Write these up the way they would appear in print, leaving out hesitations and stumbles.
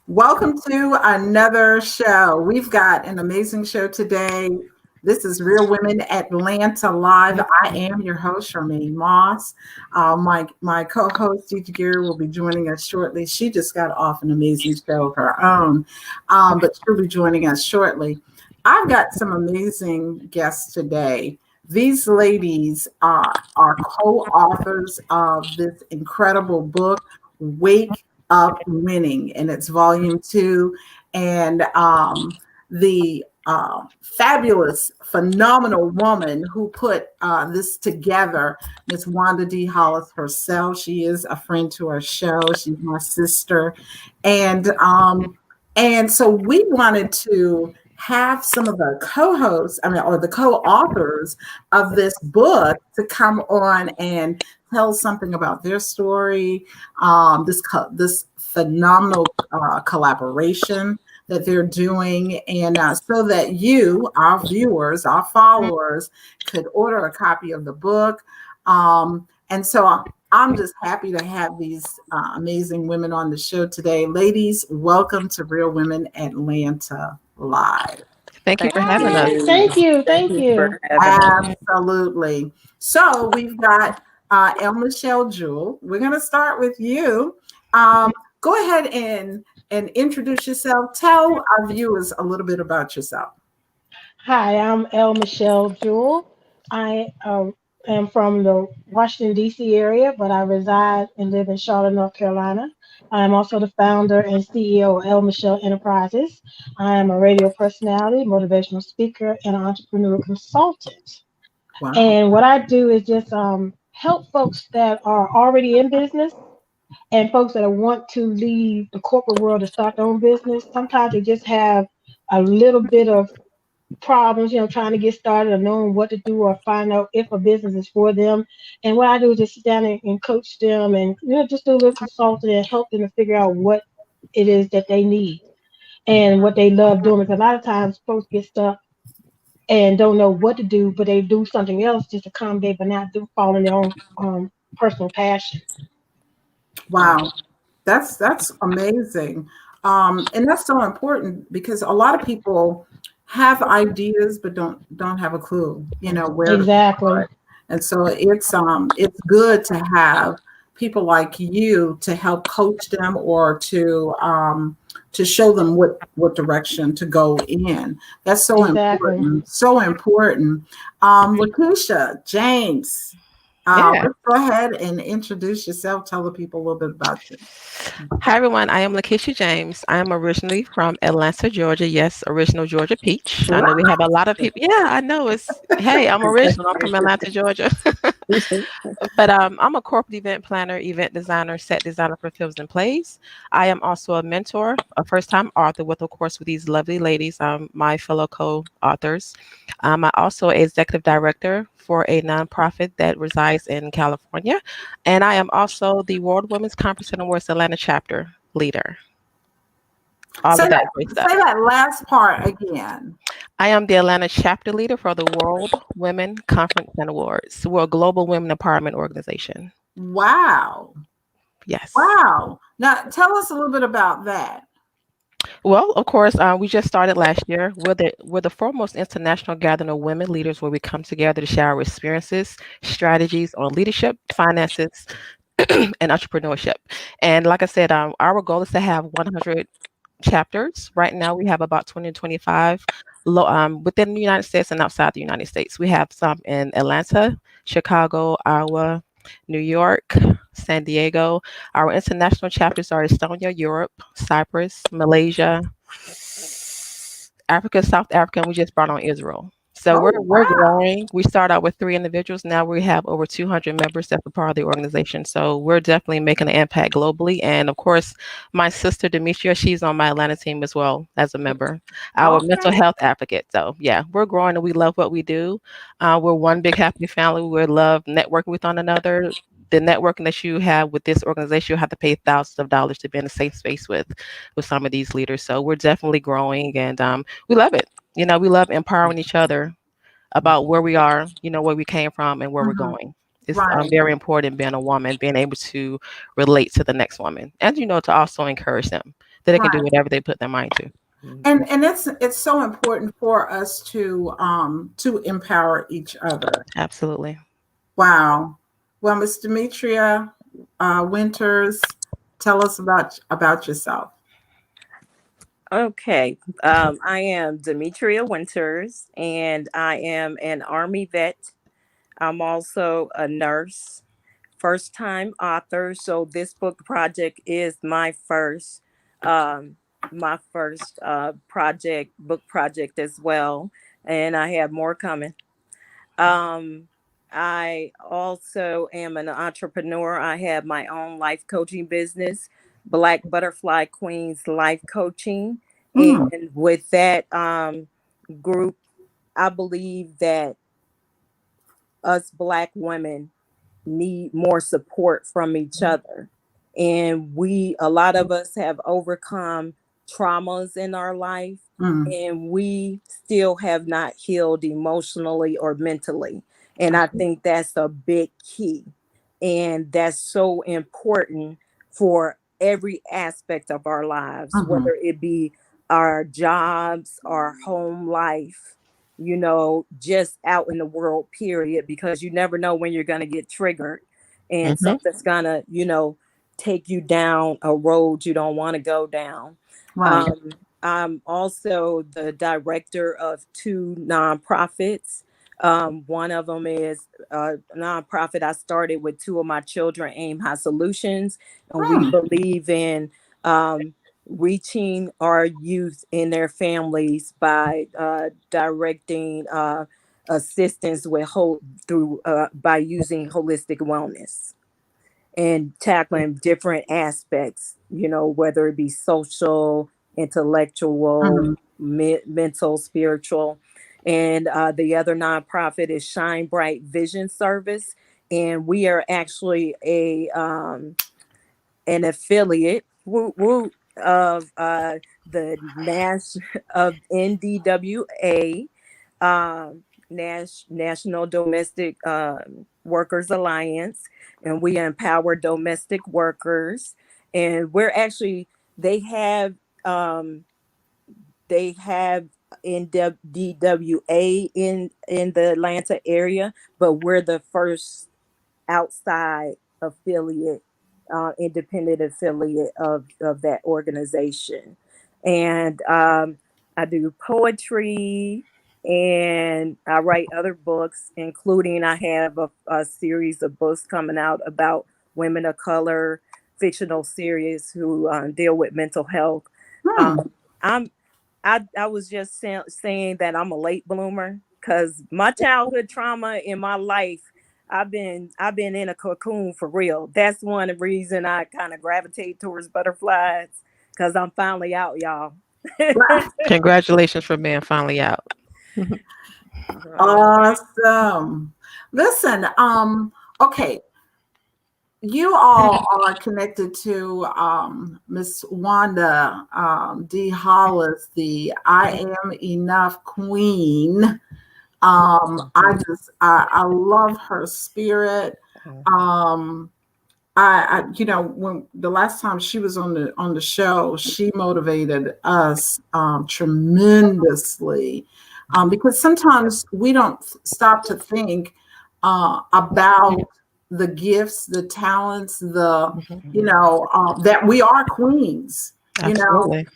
Welcome to another show. We've got an amazing show today. This is Real Women Atlanta Live. I am your host, Charmaine Moss. My co-host, Gigi Gear, will be joining us shortly. She just got off an amazing show of her own, but she'll be joining us shortly. I've got some amazing guests today. These ladies are co-authors of this incredible book, Wake Up Winning, and it's volume 2. And the fabulous, phenomenal woman who put this together, Miss Wanda D. Hollis herself. She is a friend to our show. She's my sister. And so we wanted to have some of the co-hosts, or the co-authors of this book to come on and tell something about their story, this phenomenal collaboration that they're doing, and so that you, our viewers, our followers, could order a copy of the book. And so I'm just happy to have these amazing women on the show today. Ladies, welcome to Real Women Atlanta Live. Thank you for having us. Thank you. Absolutely. So we've got El Michelle Jewell. We're going to start with you. Go ahead and introduce yourself. Tell our viewers a little bit about yourself. Hi, I'm El Michelle Jewell. I am from the Washington, D.C. area, but I reside and live in Charlotte, North Carolina. I am also the founder and CEO of El Michelle Enterprises. I am a radio personality, motivational speaker, and entrepreneur consultant. Wow. And what I do is just help folks that are already in business and folks that want to leave the corporate world to start their own business. Sometimes they just have a little bit of problems, trying to get started or knowing what to do or find out if a business is for them. And what I do is just sit down and coach them and just do a little consulting and help them to figure out what it is that they need and what they love doing. Because a lot of times folks get stuck and don't know what to do, but they do something else just to accommodate, but not follow their own personal passion. Wow, that's amazing, and that's so important because a lot of people have ideas but don't have a clue, where exactly. To start. And so it's good to have people like you to help coach them or to show them what direction to go in. That's so exactly. important. So important. Lakeisha James. Let's go ahead and introduce yourself. Tell the people a little bit about you. Hi, everyone. I am Lakeisha James. I am originally from Atlanta, Georgia. Yes, original Georgia peach. I know we have a lot of people. Yeah, I know. Hey, I'm original. I'm from Atlanta, Georgia. But I'm a corporate event planner, event designer, set designer for films and plays. I am also a mentor, a first-time author with these lovely ladies, my fellow co-authors. I'm also executive director for a nonprofit that resides in California. And I am also the World Women's Conference and Awards Atlanta chapter leader. Say that last part again. I am the Atlanta chapter leader for the World Women Conference and Awards. We're a global women empowerment organization. Wow. Yes. Wow. Now, tell us a little bit about that. Well, of course, we just started last year. We're the foremost international gathering of women leaders where we come together to share our experiences, strategies on leadership, finances, and entrepreneurship. And like I said, our goal is to have 100 chapters. Right now, we have about 20 to 25 within the United States and outside the United States. We have some in Atlanta, Chicago, Iowa, New York, San Diego. Our international chapters are Estonia, Europe, Cyprus, Malaysia, Africa, South Africa, and we just brought on Israel. So we're growing. We start out with 3 individuals. Now we have over 200 members that's a part of the organization. So we're definitely making an impact globally. And of course, my sister Demetria, she's on my Atlanta team as well as a member, our mental health advocate. So yeah, we're growing and we love what we do. We're one big happy family. We love networking with one another, the networking that you have with this organization, you'll have to pay thousands of dollars to be in a safe space with some of these leaders. So we're definitely growing, and we love it. We love empowering each other about where we are, where we came from and where we're Mhm. going. It's Right. very important being a woman, being able to relate to the next woman, and to also encourage them that they can do Right. whatever they put their mind to. And it's so important for us to empower each other. Absolutely. Wow. Well, Miss Demetria Winters, tell us about yourself. Okay. I am Demetria Winters, and I am an Army vet. I'm also a nurse, first time author. So this book is um, my first book project as well. And I have more coming. Um, I also am an entrepreneur. I have my own life coaching business, Black Butterfly Queens Life Coaching. Mm, And with that group, I believe that us Black women need more support from each other. And a lot of us have overcome traumas in our life, mm, and we still have not healed emotionally or mentally. And I think that's a big key. And that's so important for every aspect of our lives, mhm. whether it be our jobs, our home life, just out in the world, period, because you never know when you're going to get triggered and Hmm. something's going to, take you down a road you don't want to go down. Right. I'm also the director of two nonprofits. One of them is a nonprofit I started with two of my children, Aim High Solutions, and we Mm, believe in reaching our youth and their families by directing assistance by using holistic wellness and tackling different aspects, whether it be social, intellectual, mhm. mental, spiritual. And the other nonprofit is Shine Bright Vision Service. And we are actually an affiliate of the of NDWA, National Domestic Workers Alliance, and we empower domestic workers. And we're actually um, they have NDWA in the Atlanta area, but we're the first outside affiliate, independent affiliate of that organization. And I do poetry and I write other books, including I have a series of books coming out about women of color, fictional series who deal with mental health. Mm. Um, I'm I was just saying that I'm a late bloomer because my childhood trauma in my life, I've been in a cocoon for real. That's one reason I kind of gravitate towards butterflies because I'm finally out, y'all. Congratulations for being finally out. Um, Awesome. Listen, okay, you all are connected to Miss Wanda D. Hollis, the I Am Enough Queen. I love her spirit. Um, when the last time she was on the show, she motivated us tremendously, because sometimes we don't stop to think about the gifts, the talents, that we are queens. Absolutely.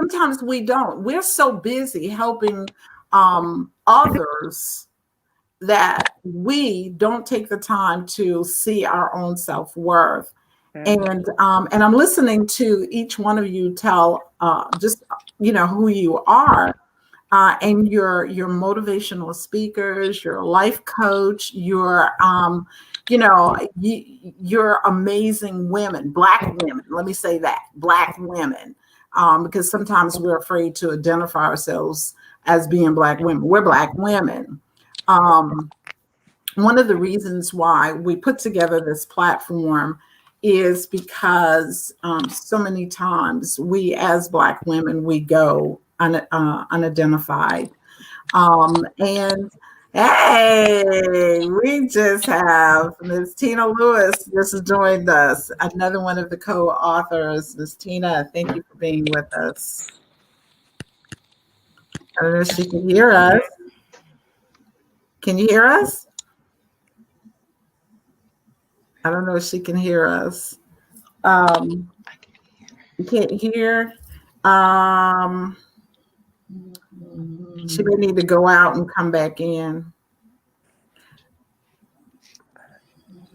Sometimes we don't. We're so busy helping others that we don't take the time to see our own self-worth. And I'm listening to each one of you tell just who you are, and your motivational speakers, your life coach, you're amazing women, Black women. Let me say that, Black women, because sometimes we're afraid to identify ourselves as being Black women. We're Black women. Um, one of the reasons why we put together this platform is because so many times we as Black women, we go unidentified. And hey, we just have Ms. Tina Lewis just joined us, another one of the co-authors. Ms. Tina, thank you for being with us. I don't know if she can hear us. Can you hear us? I don't know if she can hear us. You can't hear. She may need to go out and come back in.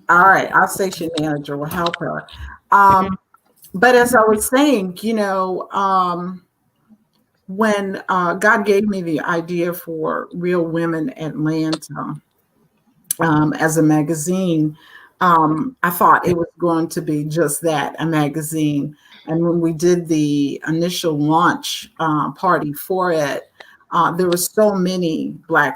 All right, our station manager will help her. But as I was saying, you know, when God gave me the idea for Real Women Atlanta as a magazine, I thought it was going to be just that, a magazine. And when we did the initial launch party for it, there were so many black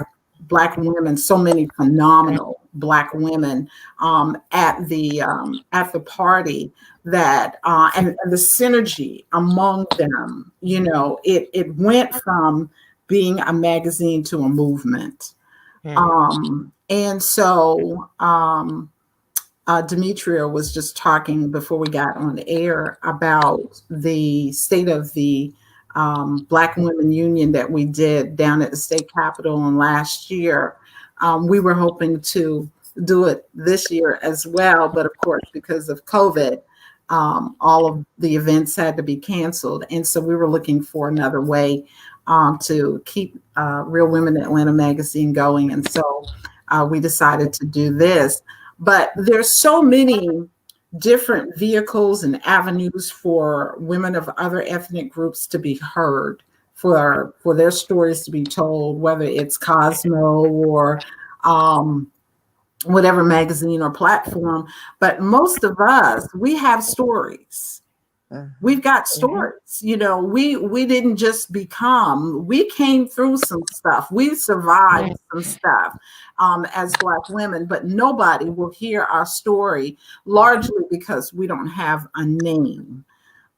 women, so many phenomenal Black women at the party that and the synergy among them. You know, it went from being a magazine to a movement. And so Demetria was just talking before we got on air about the state of the Black Women Union that we did down at the state capitol and last year. We were hoping to do it this year as well, but of course, because of COVID, all of the events had to be canceled. And so we were looking for another way to keep Real Women Atlanta magazine going. And so we decided to do this. But there's so many different vehicles and avenues for women of other ethnic groups to be heard, for their stories to be told, whether it's Cosmo or whatever magazine or platform. But most of us, we have stories. We've got stories. You know, we didn't just become, we came through some stuff. We survived some stuff as Black women, but nobody will hear our story, largely because we don't have a name.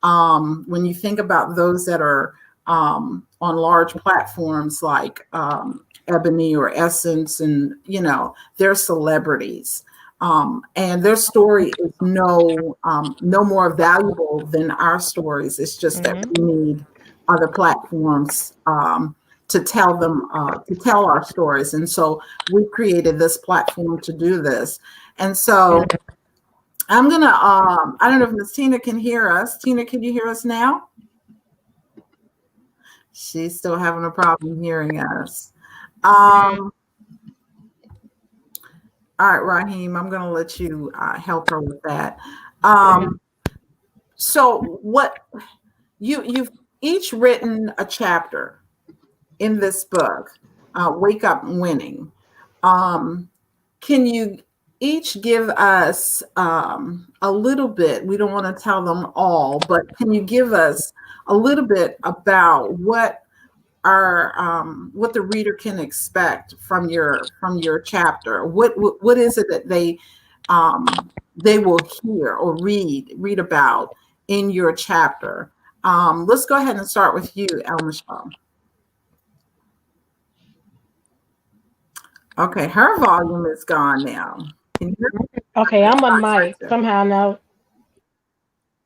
When you think about those that are on large platforms like Ebony or Essence, and, you know, they're celebrities. And their story is no more valuable than our stories. It's just that we need other platforms to tell them, to tell our stories. And so we created this platform to do this. And so I'm gonna, I don't know if Ms. Tina can hear us. Tina, can you hear us now? She's still having a problem hearing us. All right, Raheem, I'm going to let you help her with that. So what you've each written a chapter in this book, Wake Up Winning. Can you each give us a little bit? We don't want to tell them all, but can you give us a little bit about what the reader can expect from your chapter? What is it that they will hear or read about in your chapter? Let's go ahead and start with you, El Michelle. Okay, her volume is gone now. Can you hear me? Okay, I'm on mic somehow now.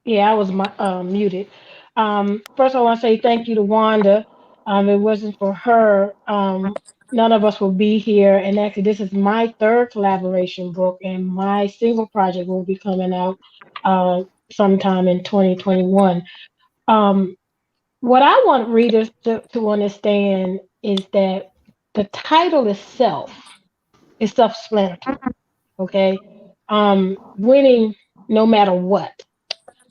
Yeah, I was muted. First, I want to say thank you to Wanda. It wasn't for her, none of us will be here. And actually, this is my third collaboration book, and my single project will be coming out sometime in 2021. What I want readers to understand is that the title itself is self-explanatory. Okay, winning no matter what.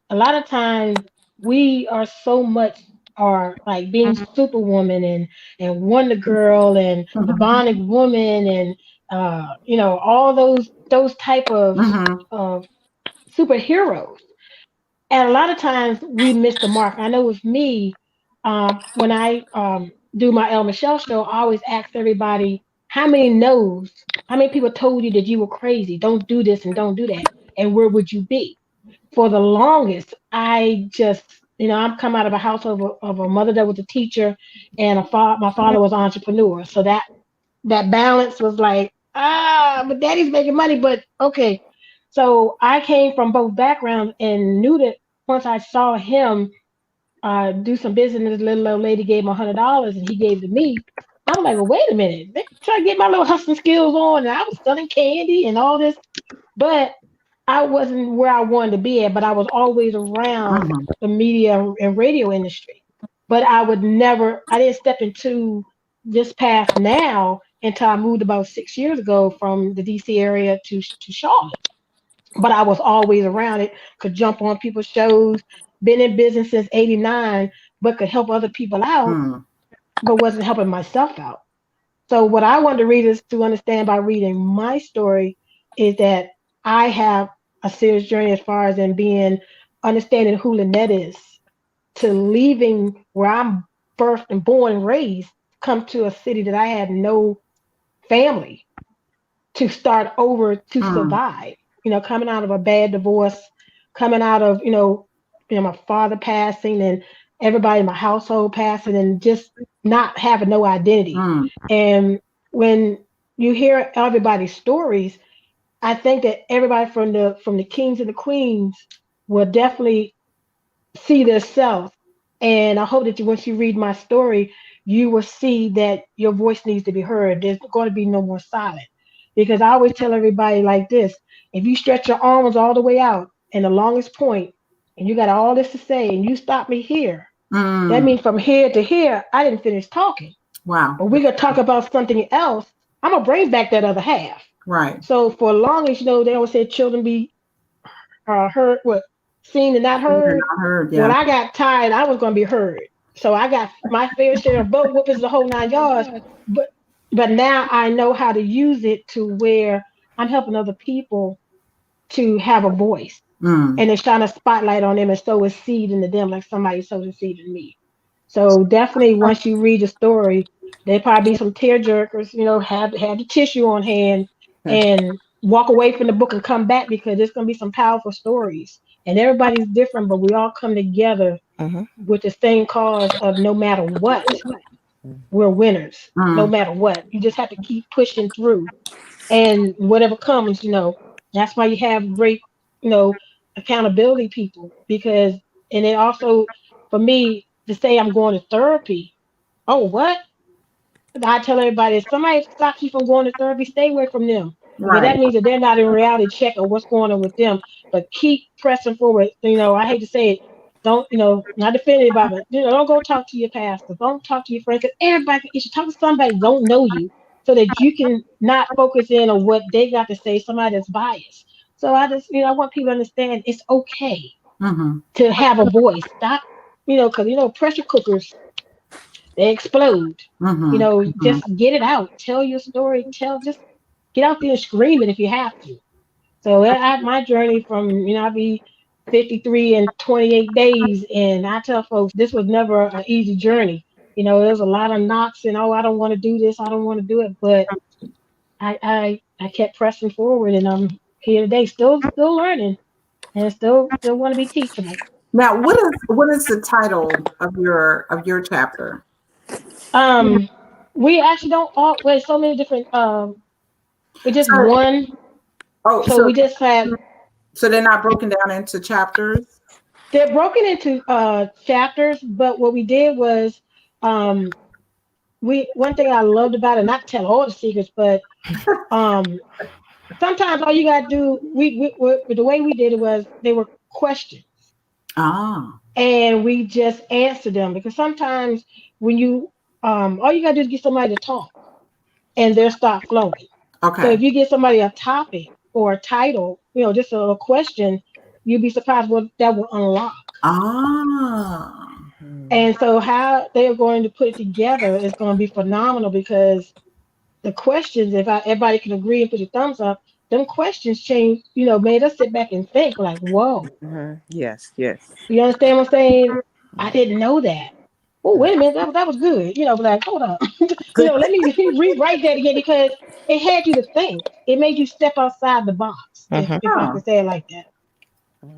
A lot of times we are so much are like being Superwoman and Wonder Girl and the Bionic Woman and you know, all those type of superheroes. And a lot of times we miss the mark. I know with me, when I do my El Michelle show, I always ask everybody how many no's How many people told you that you were crazy? Don't do this and don't do that. And where would you be? For the longest, I just, I'm come out of a house of a mother that was a teacher and my father was an entrepreneur. So that balance was like, but daddy's making money, but okay. So I came from both backgrounds and knew that once I saw him do some business, the little old lady gave him $100 and he gave it to me. I'm like, well, wait a minute. Let me try to get my little hustling skills on. And I was selling candy and all this, but I wasn't where I wanted to be at, but I was always around the media and radio industry. But I didn't step into this path now until I moved about 6 years ago from the DC area to Charlotte. But I was always around it, could jump on people's shows, been in business since '89, but could help other people out, but wasn't helping myself out. So what I want the readers to understand by reading my story is that I have a serious journey as far as in understanding who Lynette is, to leaving where I'm birthed and born and raised, come to a city that I had no family, to start over to survive. Coming out of a bad divorce, coming out of, my father passing and everybody in my household passing and just not having no identity. And when you hear everybody's stories, I think that everybody from the kings and the queens will definitely see themselves. And I hope that once you read my story, you will see that your voice needs to be heard. There's going to be no more silent. Because I always tell everybody like this: if you stretch your arms all the way out and the longest point, and you got all this to say, and you stop me here, that means from here to here, I didn't finish talking. Wow. But we're going to talk about something else. I'm going to bring back that other half. Right. So for long as, they always say children be heard, seen and not heard. Not heard, yeah. When I got tired, I was going to be heard. So I got my fair share of butt whoopings, the whole 9 yards. But now I know how to use it to where I'm helping other people to have a voice. And to shine a spotlight on them and sow a seed into them like somebody sowed a seed in me. So definitely once you read the story, there probably be some tear jerkers, have the tissue on hand and walk away from the book and come back, because there's going to be some powerful stories. And everybody's different, but we all come together with the same cause of no matter what, we're winners, no matter what. You just have to keep pushing through. And whatever comes, that's why you have great, accountability people, because, and it also, for me, to say I'm going to therapy, oh, what? I tell everybody, if somebody stops you from going to therapy, stay away from them. Right. But that means that they're not in reality check of what's going on with them. But keep pressing forward. I hate to say it, don't, not defend anybody, but don't go talk to your pastor, don't talk to your friends, because everybody, you should talk to somebody who don't know you, so that you can not focus in on what they got to say, somebody that's biased. So I just, I want people to understand it's okay to have a voice. Stop, because, pressure cookers, they explode. Just get it out. Tell your story. Just get out there and scream it if you have to. So my journey from, I'll be 53 in 28 days. And I tell folks, this was never an easy journey. There's a lot of knocks and, I don't want to do this. I don't want to do it. But I kept pressing forward, and I'm here today, still learning, and still want to be teachable. Now, what is the title of your chapter? We actually don't always so many different. We just one. Oh, so we just had. So they're not broken down into chapters. They're broken into chapters, but what we did was, one thing I loved about it, not tell all the secrets, but sometimes all you gotta do, we the way we did it was they were questions. And we just answered them, because sometimes when you all you gotta do is get somebody to talk and they'll start flowing. Okay. So if you get somebody a topic or a title, just a little question, you'd be surprised what that will unlock. And so how they're going to put it together is going to be phenomenal, because the questions, if everybody can agree and put your thumbs up, them questions changed, made us sit back and think like, whoa. Yes. You understand what I'm saying? I didn't know that. Oh, wait a minute, that was good. Like, hold up. Let me rewrite that again, because it had you to think. It made you step outside the box, if I Oh, can say it like that.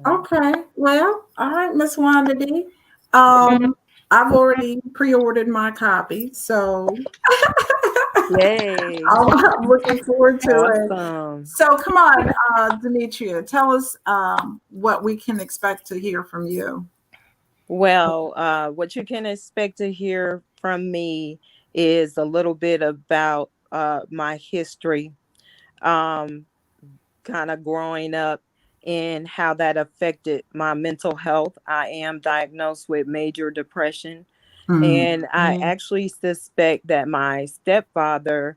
okay. Well, all right, Miss Wanda D. Mhm. I've already pre-ordered my copy, so Yay. I'm looking forward to it. Awesome. So come on, Demetria, tell us what we can expect to hear from you. Well, what you can expect to hear from me is a little bit about my history, um, kind of growing up and how that affected my mental health. I am diagnosed with major depression, Mm, and I Mm. actually suspect that my stepfather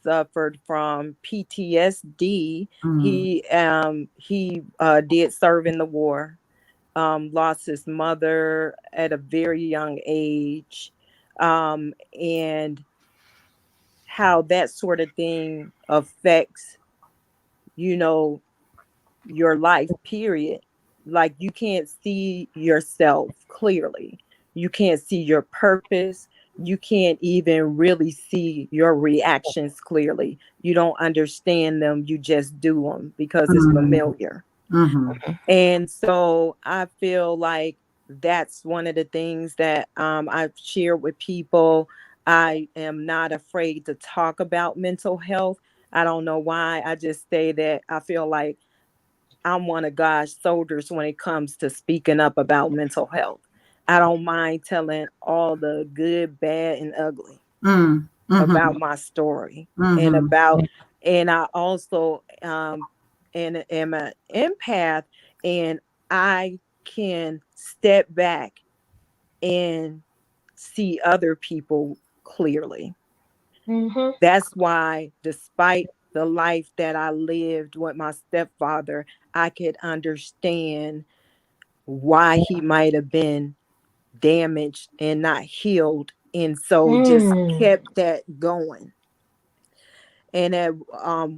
suffered from PTSD. mm, He did serve in the war, lost his mother at a very young age, and how that sort of thing affects, you know, your life, period. Like you can't see yourself clearly. You can't see your purpose. You can't even really see your reactions clearly. You don't understand them. You just do them because it's mm, familiar. mhm, And so I feel like that's one of the things that I've shared with people. I am not afraid to talk about mental health. I don't know why. I just say that I feel like I'm one of God's soldiers when it comes to speaking up about mental health. I don't mind telling all the good, bad, and ugly mm, mhm, about my story and mhm, and I also and am an empath, and I can step back and see other people clearly. Mhm. That's why, despite the life that I lived with my stepfather, I could understand why he might have been damaged and not healed, and so just Mm. kept that going. And at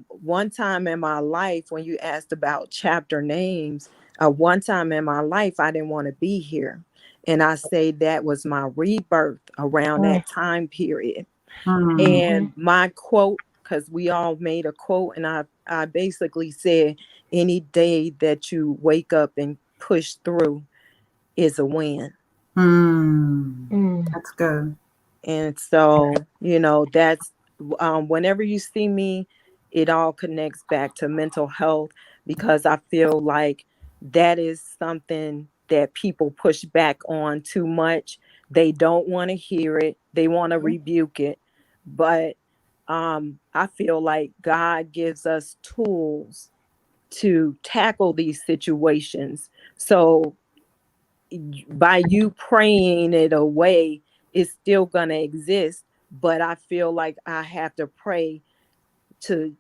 one time in my life, when you asked about chapter names, one time in my life, I didn't want to be here. And I say that was my rebirth around Mm. that time period. mm, Mhm. And my quote, because we all made a quote, and I basically said, any day that you wake up and push through is a win. mm. Mm. That's good. And so, that's whenever you see me, it all connects back to mental health, because I feel like that is something that people push back on too much. They don't want to hear it, they want to rebuke it. But I feel like God gives us tools to tackle these situations. So by you praying it away, it's still going to exist. But I feel like I have to pray to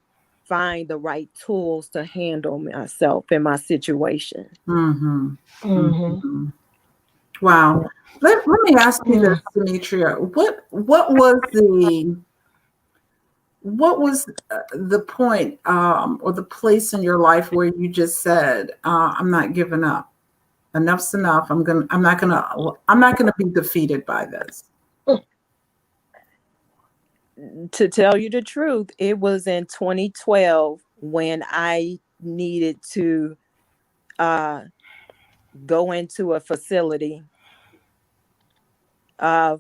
find the right tools to handle myself and my situation. Mhm, Mhm. mhm. Wow. Let me ask you this, Mm. Demetria. What was the point or the place in your life where you just said, "I'm not giving up. Enough's enough. I'm not gonna be defeated by this." To tell you the truth, it was in 2012 when I needed to uh, go into a facility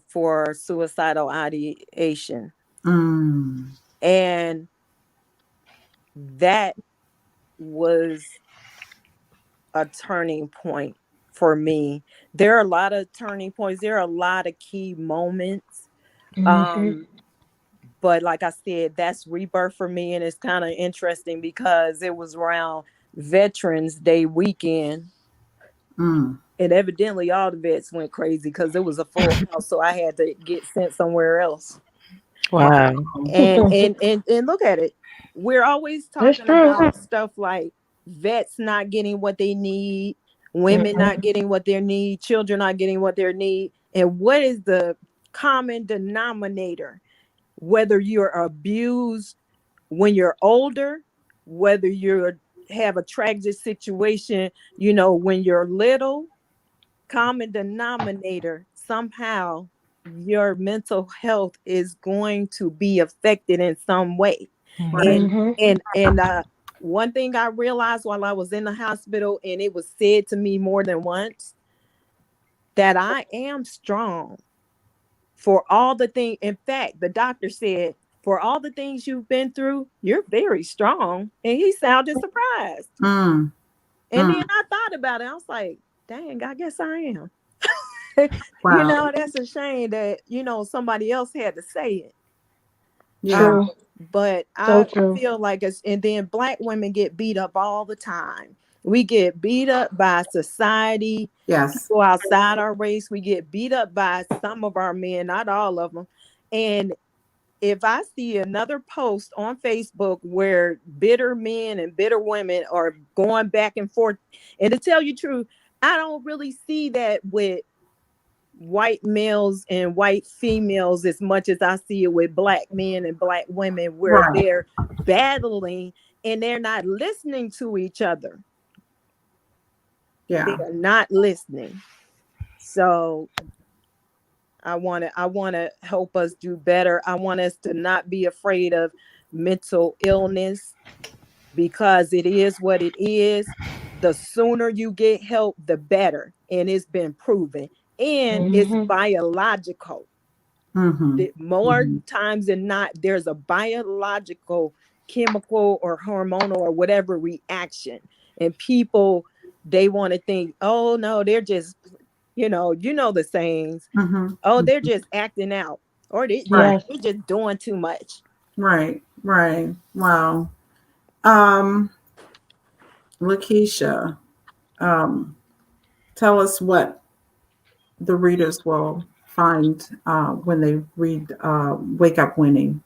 for suicidal ideation. Mm, And that was a turning point for me. There are a lot of turning points, there are a lot of key moments. Mhm. Um, but like I said, that's rebirth for me. And it's kind of interesting because it was around Veterans Day weekend. mm, And evidently all the vets went crazy because it was a full house. So I had to get sent somewhere else. Wow. And look at it. We're always That's talking true. about stuff like vets not getting what they need, women Mhm. not getting what they need, children not getting what they need. And what is the common denominator? Whether you're abused when you're older, whether you have a tragic situation, when you're little, common denominator, somehow your mental health is going to be affected in some way. Right. Mhm. One thing I realized while I was in the hospital, and it was said to me more than once, that I am strong for all the things. In fact, the doctor said, for all the things you've been through, you're very strong. And he sounded surprised. Mm. And then I thought about it. I was like, dang, I guess I am. Wow. That's a shame that, somebody else had to say it. Yeah. True. But So I true. feel like and then Black women get beat up all the time. We get beat up by society, Yes. people outside our race. We get beat up by some of our men, not all of them. And if I see another post on Facebook where bitter men and bitter women are going back and forth, and to tell you the truth, I don't really see that with white males and white females as much as I see it with Black men and Black women, where Right. they're battling and they're not listening to each other. Yeah. They are not listening. So I want to help us do better. I want us to not be afraid of mental illness, because it is what it is. The sooner you get help, the better. And it's been proven. And it's Mhm. biological. Mm-hmm. More times than not, there's a biological, chemical, or hormonal or whatever reaction. And people, they want to think, oh no, they're just, the sayings. Mm-hmm. Oh, they're just acting out, or Right. Yes. they're just doing too much. Right. Right. Wow. Lakeisha, tell us what the readers will find when they read Wake Up Winning.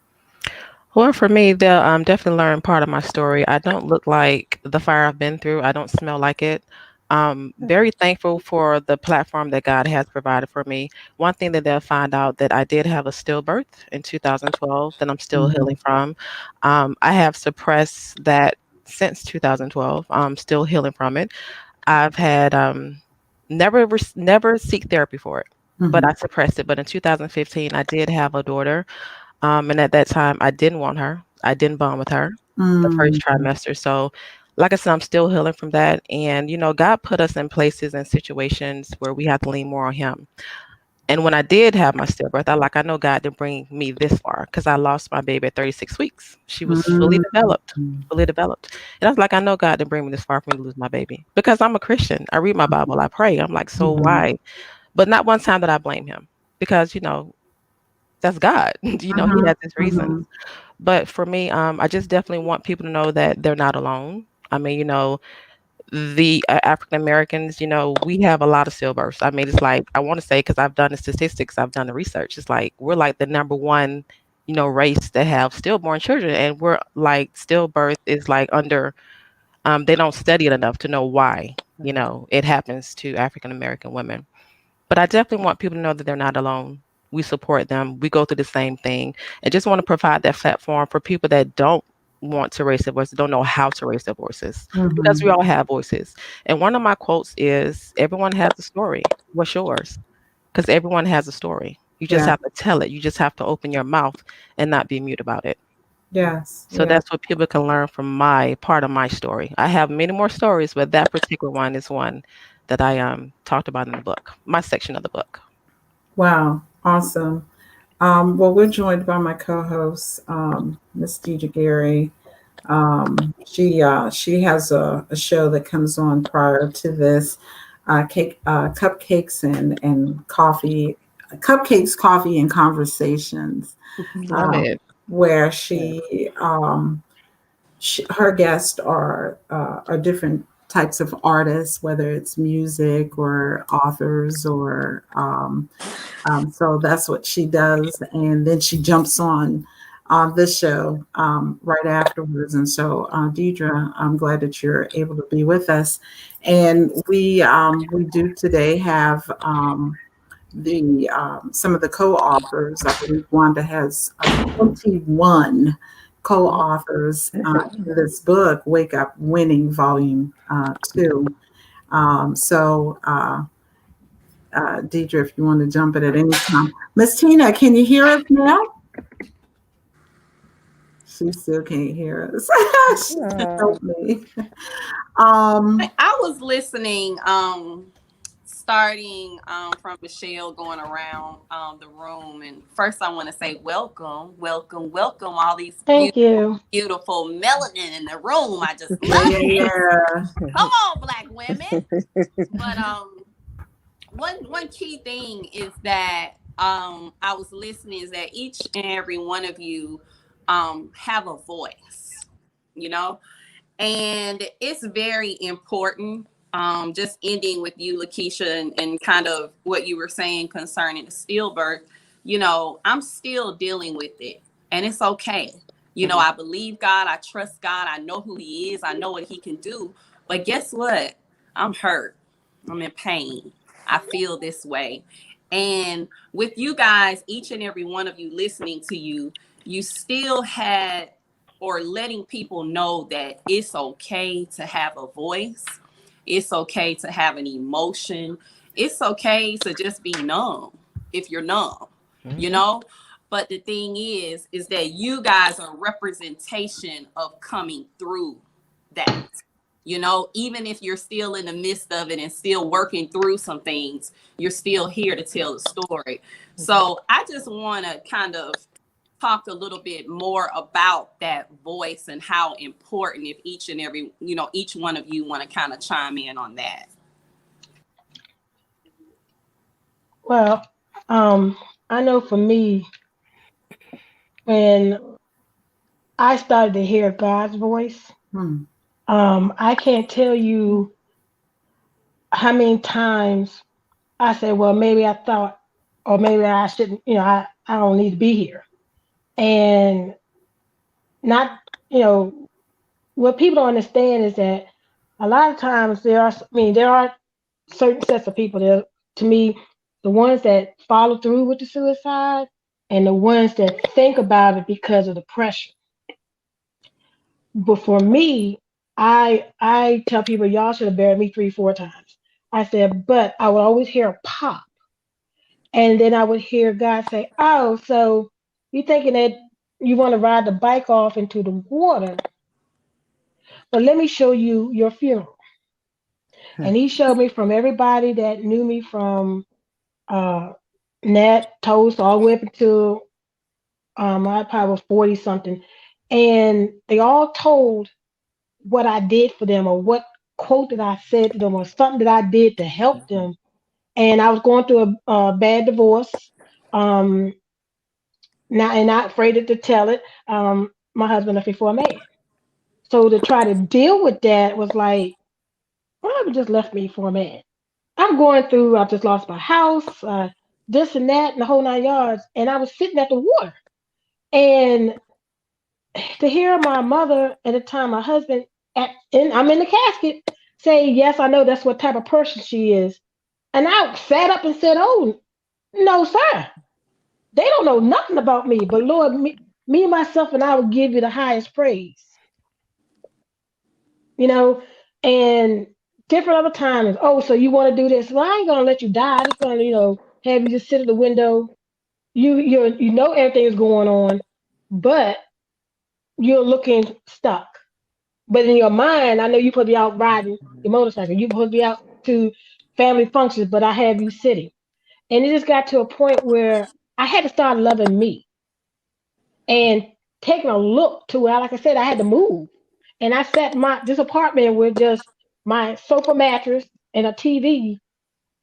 Well, for me, they'll definitely learn part of my story. I don't look like the fire I've been through. I don't smell like it. Very thankful for the platform that God has provided for me. One thing that they'll find out, that I did have a stillbirth in 2012 that I'm still healing from. I have suppressed that since 2012. I'm still healing from it. I've had never seek therapy for it, but I suppressed it. But in 2015, I did have a daughter. And at that time, I didn't want her. I didn't bond with her the first trimester. So, like I said, I'm still healing from that. And, God put us in places and situations where we have to lean more on Him. And when I did have my stillbirth, I know God didn't bring me this far, because I lost my baby at 36 weeks. She was fully developed, fully developed. And I was like, I know God didn't bring me this far for me to lose my baby, because I'm a Christian. I read my Bible, I pray. I'm like, so why? But not one time that I blame Him, because, that's God. He has his reasons. But for me, I just definitely want people to know that they're not alone. I mean, the African Americans, we have a lot of stillbirths. I mean, it's like, I want to say, because I've done the statistics, I've done the research. It's like we're like the number one, race that have stillborn children, and we're like, stillbirth is like under. They don't study it enough to know why, it happens to African American women. But I definitely want people to know that they're not alone. We support them. We go through the same thing. And just want to provide that platform for people that don't want to raise their voices, don't know how to raise their voices, because we all have voices. And one of my quotes is, everyone has a story. What's yours? Because everyone has a story. You just have to tell it. You just have to open your mouth and not be mute about it. Yes. So that's what people can learn from my part of my story. I have many more stories, but that particular one is one that I talked about in the book, my section of the book. Wow. Awesome. Well, we're joined by my co-host, Miss Deidre Gary. She has a show that comes on prior to this, cupcakes and coffee, cupcakes, coffee, and conversations. Love it. Where her guests are different types of artists, whether it's music or authors or so that's what she does, and then she jumps on this show right afterwards. And so, Deidre, I'm glad that you're able to be with us, and we do today have the some of the co-authors. I believe Wanda has 21 co-authors in this book, Wake Up Winning, Volume 2. Deidre, if you want to jump in at any time. Miss Tina, can you hear us now? She still can't hear us. She Oh. help me. I was listening, starting from Michelle going around the room. And first, I want to say welcome, welcome, welcome, all these Thank you. beautiful melanin in the room. I just Yeah, love yeah, it. yeah. Come on, Black women. But one key thing is that I was listening is that each and every one of you have a voice, you know, and it's very important. Just ending with you, Lakeisha, and kind of what you were saying concerning the stillbirth, you know, I'm still dealing with it, and it's okay. You know, I believe God, I trust God, I know who He is, I know what He can do. But guess what? I'm hurt. I'm in pain. I feel this way. And with you guys, each and every one of you listening to you, you still had or letting people know that it's okay to have a voice. It's okay to have an emotion. It's okay to just be numb if you're numb, you know? But the thing is that you guys are representation of coming through that. You know, even if you're still in the midst of it and still working through some things, you're still here to tell the story. So I just want to kind of talk a little bit more about that voice and how important, if each and every, you know, each one of you want to kind of chime in on that. Well, I know for me, when I started to hear God's voice, Hmm. I can't tell you how many times I said, well, maybe I thought, or maybe I shouldn't, I don't need to be here. And not, what people don't understand is that a lot of times there are certain sets of people that, to me, the ones that follow through with the suicide and the ones that think about it because of the pressure. But for me, I tell people y'all should have buried me 3, 4 times. I said, but I would always hear a pop, and then I would hear God say, "Oh, so you thinking that you want to ride the bike off into the water? But let me show you your funeral." And He showed me from everybody that knew me from uh, Nat Toast all the way up until I probably was 40 something, and they all told what I did for them or what quote that I said to them or something that I did to help them. And I was going through a bad divorce. Not afraid to tell it. My husband left me for a man. So to try to deal with that was like, well, just left me for a man. I'm going through, I just lost my house, this and that, and the whole 9 yards. And I was sitting at the water. And to hear my mother at the time, my husband, and I'm in the casket, say, yes, I know that's what type of person she is. And I sat up and said, oh, no, sir. They don't know nothing about me, but Lord, me, myself, and I will give you the highest praise, you know? And different other times, oh, so you want to do this? Well, I ain't going to let you die. I'm just going to, have you just sit at the window. You know everything is going on, but you're looking stuck. But in your mind, I know you're supposed to be out riding your motorcycle. You're supposed to be out to family functions, but I have you sitting. And it just got to a point where I had to start loving me and taking a look to where, like I said, I had to move. And I sat this apartment with just my sofa mattress and a TV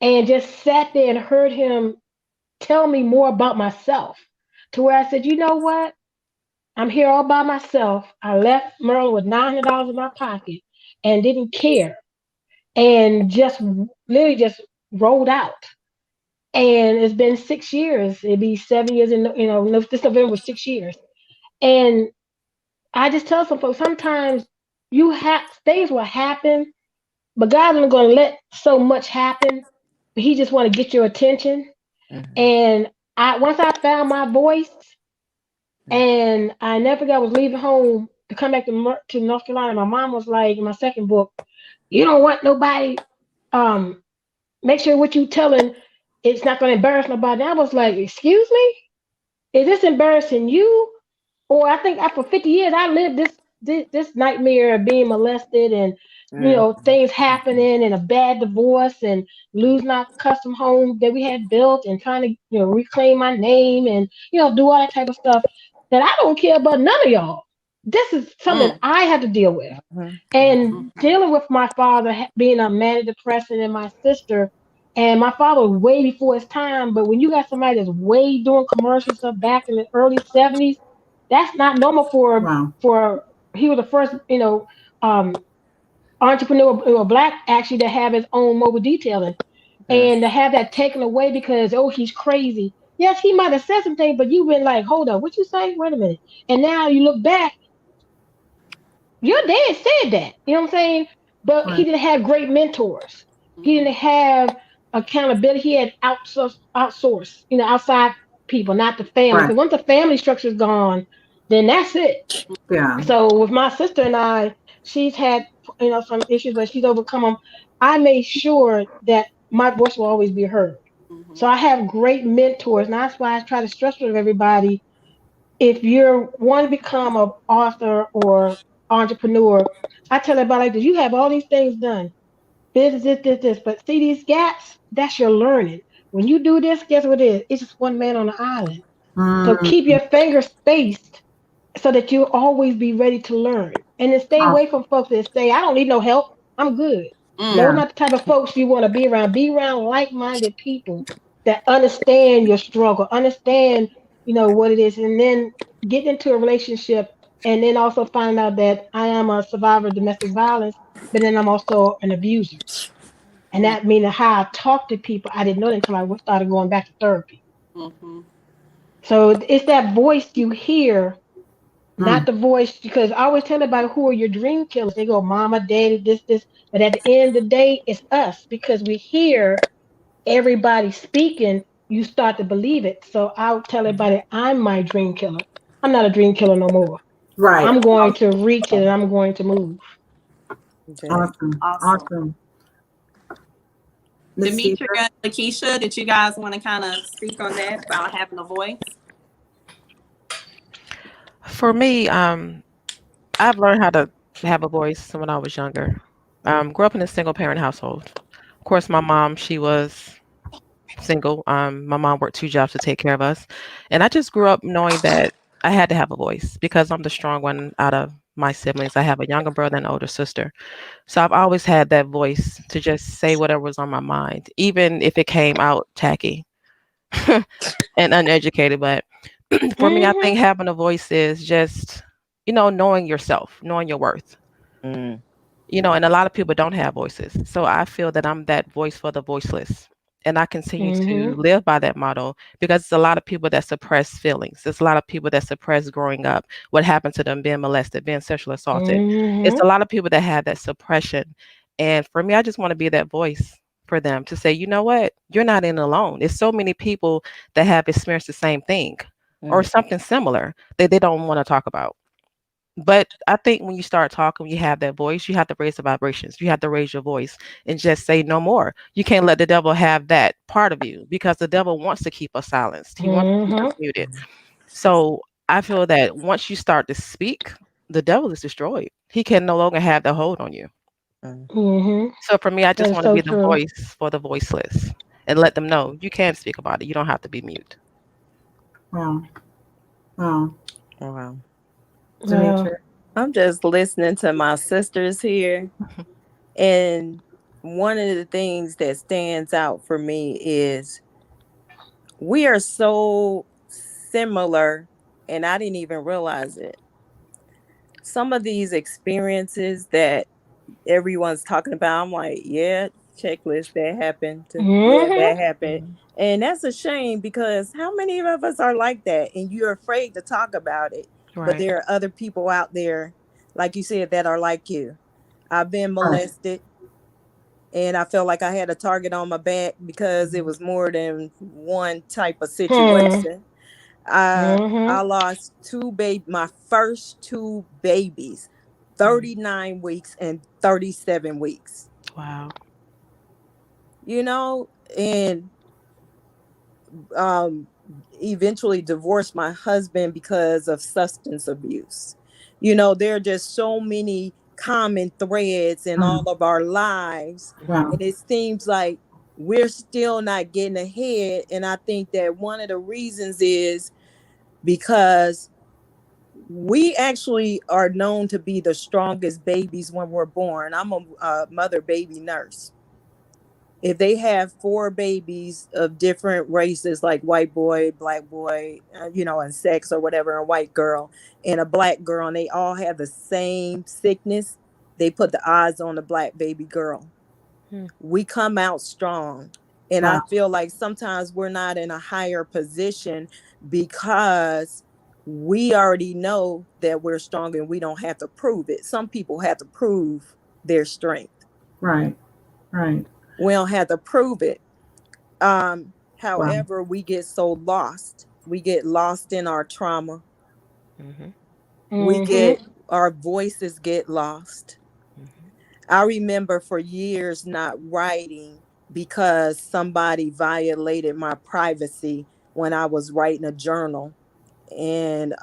and just sat there and heard him tell me more about myself to where I said, you know what? I'm here all by myself. I left Maryland with $900 in my pocket and didn't care and just literally just rolled out. And it's been 6 years. It'd be 7 years in, this November was 6 years. And I just tell some folks sometimes things will happen, but God isn't going to let so much happen. But He just want to get your attention. And once I found my voice, and I never forgot I was leaving home to come back to North Carolina. My mom was like, in my second book, you don't want nobody. Make sure what you telling, it's not going to embarrass nobody. I was like, excuse me, is this embarrassing you? Or I think for 50 years I lived this nightmare of being molested and Mm. things happening and a bad divorce and losing our custom home that we had built and trying to reclaim my name and do all that type of stuff that I don't care about none of y'all. This is something Mm. I had to deal with. Mhm. And Mhm. dealing with my father being a manic depressant and my sister, and my father was way before his time. But when you got somebody that's way doing commercial stuff back in the early 70s, that's not normal Wow. for he was the first um, entrepreneur black actually to have his own mobile detailing, and to Yes. have that taken away because he's crazy. Yes, he might have said some things, but you've been like, hold up, what you say? Wait a minute. And now you look back, your dad said that. You know what I'm saying? But he Right. didn't have great mentors. He Mhm. didn't have accountability. He had outsourced, outside people, not the family. Right. Because once the family structure is gone, then that's it. Yeah. So with my sister and I, she's had some issues, but she's overcome them. I made sure that my voice will always be heard. So Mhm. I have great mentors, and that's why I try to stress with everybody, if you want to become an author or entrepreneur, I tell everybody like this: you have all these things done, this, but see these gaps? That's your learning. When you do this, guess what it is? It's just one man on the island. So Mm, keep your fingers spaced so that you'll always be ready to learn. And then stay away awesome. from folks that say, I don't need no help. I'm good. Those Mm. Yeah. not the type of folks you want to be around. Be around like-minded people that understand your struggle, understand, what it is, and then get into a relationship and then also find out that I am a survivor of domestic violence, but then I'm also an abuser. And Mm. that means how I talk to people, I didn't know that until I started going back to therapy. Mhm. So it's that voice you hear, not Mm, the voice, because I always tell everybody who are your dream killers. They go, mama, daddy, this. But at the end of the day, it's us because we hear everybody speaking, you start to believe it. So I'll tell everybody, I'm my dream killer. I'm not a dream killer no more. right. I'm going to reach it and I'm going to move. Exactly. Awesome. Awesome. Awesome. Miss Deidre? Demetria, Lakeisha, did you guys want to kind of speak on that about having a voice? For me, I've learned how to have a voice when I was younger. Grew up in a single parent household. Of course, my mom, she was single. My mom worked 2 jobs to take care of us. And I just grew up knowing that I had to have a voice because I'm the strong one out of my siblings. I have a younger brother and an older sister. So I've always had that voice to just say whatever was on my mind, even if it came out tacky and uneducated. But for me, I Hmm. think having a voice is just, knowing yourself, knowing your worth. Mm. And a lot of people don't have voices. So I feel that I'm that voice for the voiceless. And I continue to Hmm. live by that motto because it's a lot of people that suppress feelings. There's a lot of people that suppress growing up, what happened to them being molested, being sexually assaulted. It's Hmm. a lot of people that have that suppression. And for me, I just want to be that voice for them to say, you know what? You're not in alone. There's so many people that have experienced the same thing or Mm. something similar that they don't want to talk about. But I think when you start talking, you have that voice, you have to raise the vibrations. You have to raise your voice and just say no more. You can't let the devil have that part of you because the devil wants to keep us silenced. He wants to keep Hmm. us muted. So I feel that once you start to speak, the devil is destroyed. He can no longer have the hold on you. Mm. Hmm. So for me, I That just is want to so be the true. voice for the voiceless and let them know you can speak about it. You don't have to be mute. Wow. Wow. Wow. Well, Demetria? I'm just listening to my sisters here. And one of the things that stands out for me is we are so similar, and I didn't even realize it. Some of these experiences that everyone's talking about, I'm like, yeah, checklist that happened. Yeah, hmm that happened. Mhm. And that's a shame because how many of us are like that? And you're afraid to talk about it. But Right. there are other people out there, like you said, that are like you. I've been Right. molested and I felt like I had a target on my back because it was more than one type of hmm situation. I hmm lost my first two babies, Mm. 39 weeks and 37 weeks. Wow. You know, and eventually divorced my husband because of substance abuse. You know, there are just so many common threads in all of our lives. Wow. And it seems like we're still not getting ahead. And I think that one of the reasons is because we actually are known to be the strongest babies when we're born. I'm a mother baby nurse. If they have 4 babies of different races, like white boy, black boy, you know, and sex or whatever, a white girl and a black girl, and they all have the same sickness, they put the odds on the black baby girl. We come out strong. And I Wow. feel like sometimes we're not in a higher position because we already know that we're strong and we don't have to prove it. Some people have to prove their strength. Right. Right. We don't have to prove it. However, we get so lost. We get lost in our trauma. We get, our voices get lost. I remember for years not writing because somebody violated my privacy when I was writing a journal. And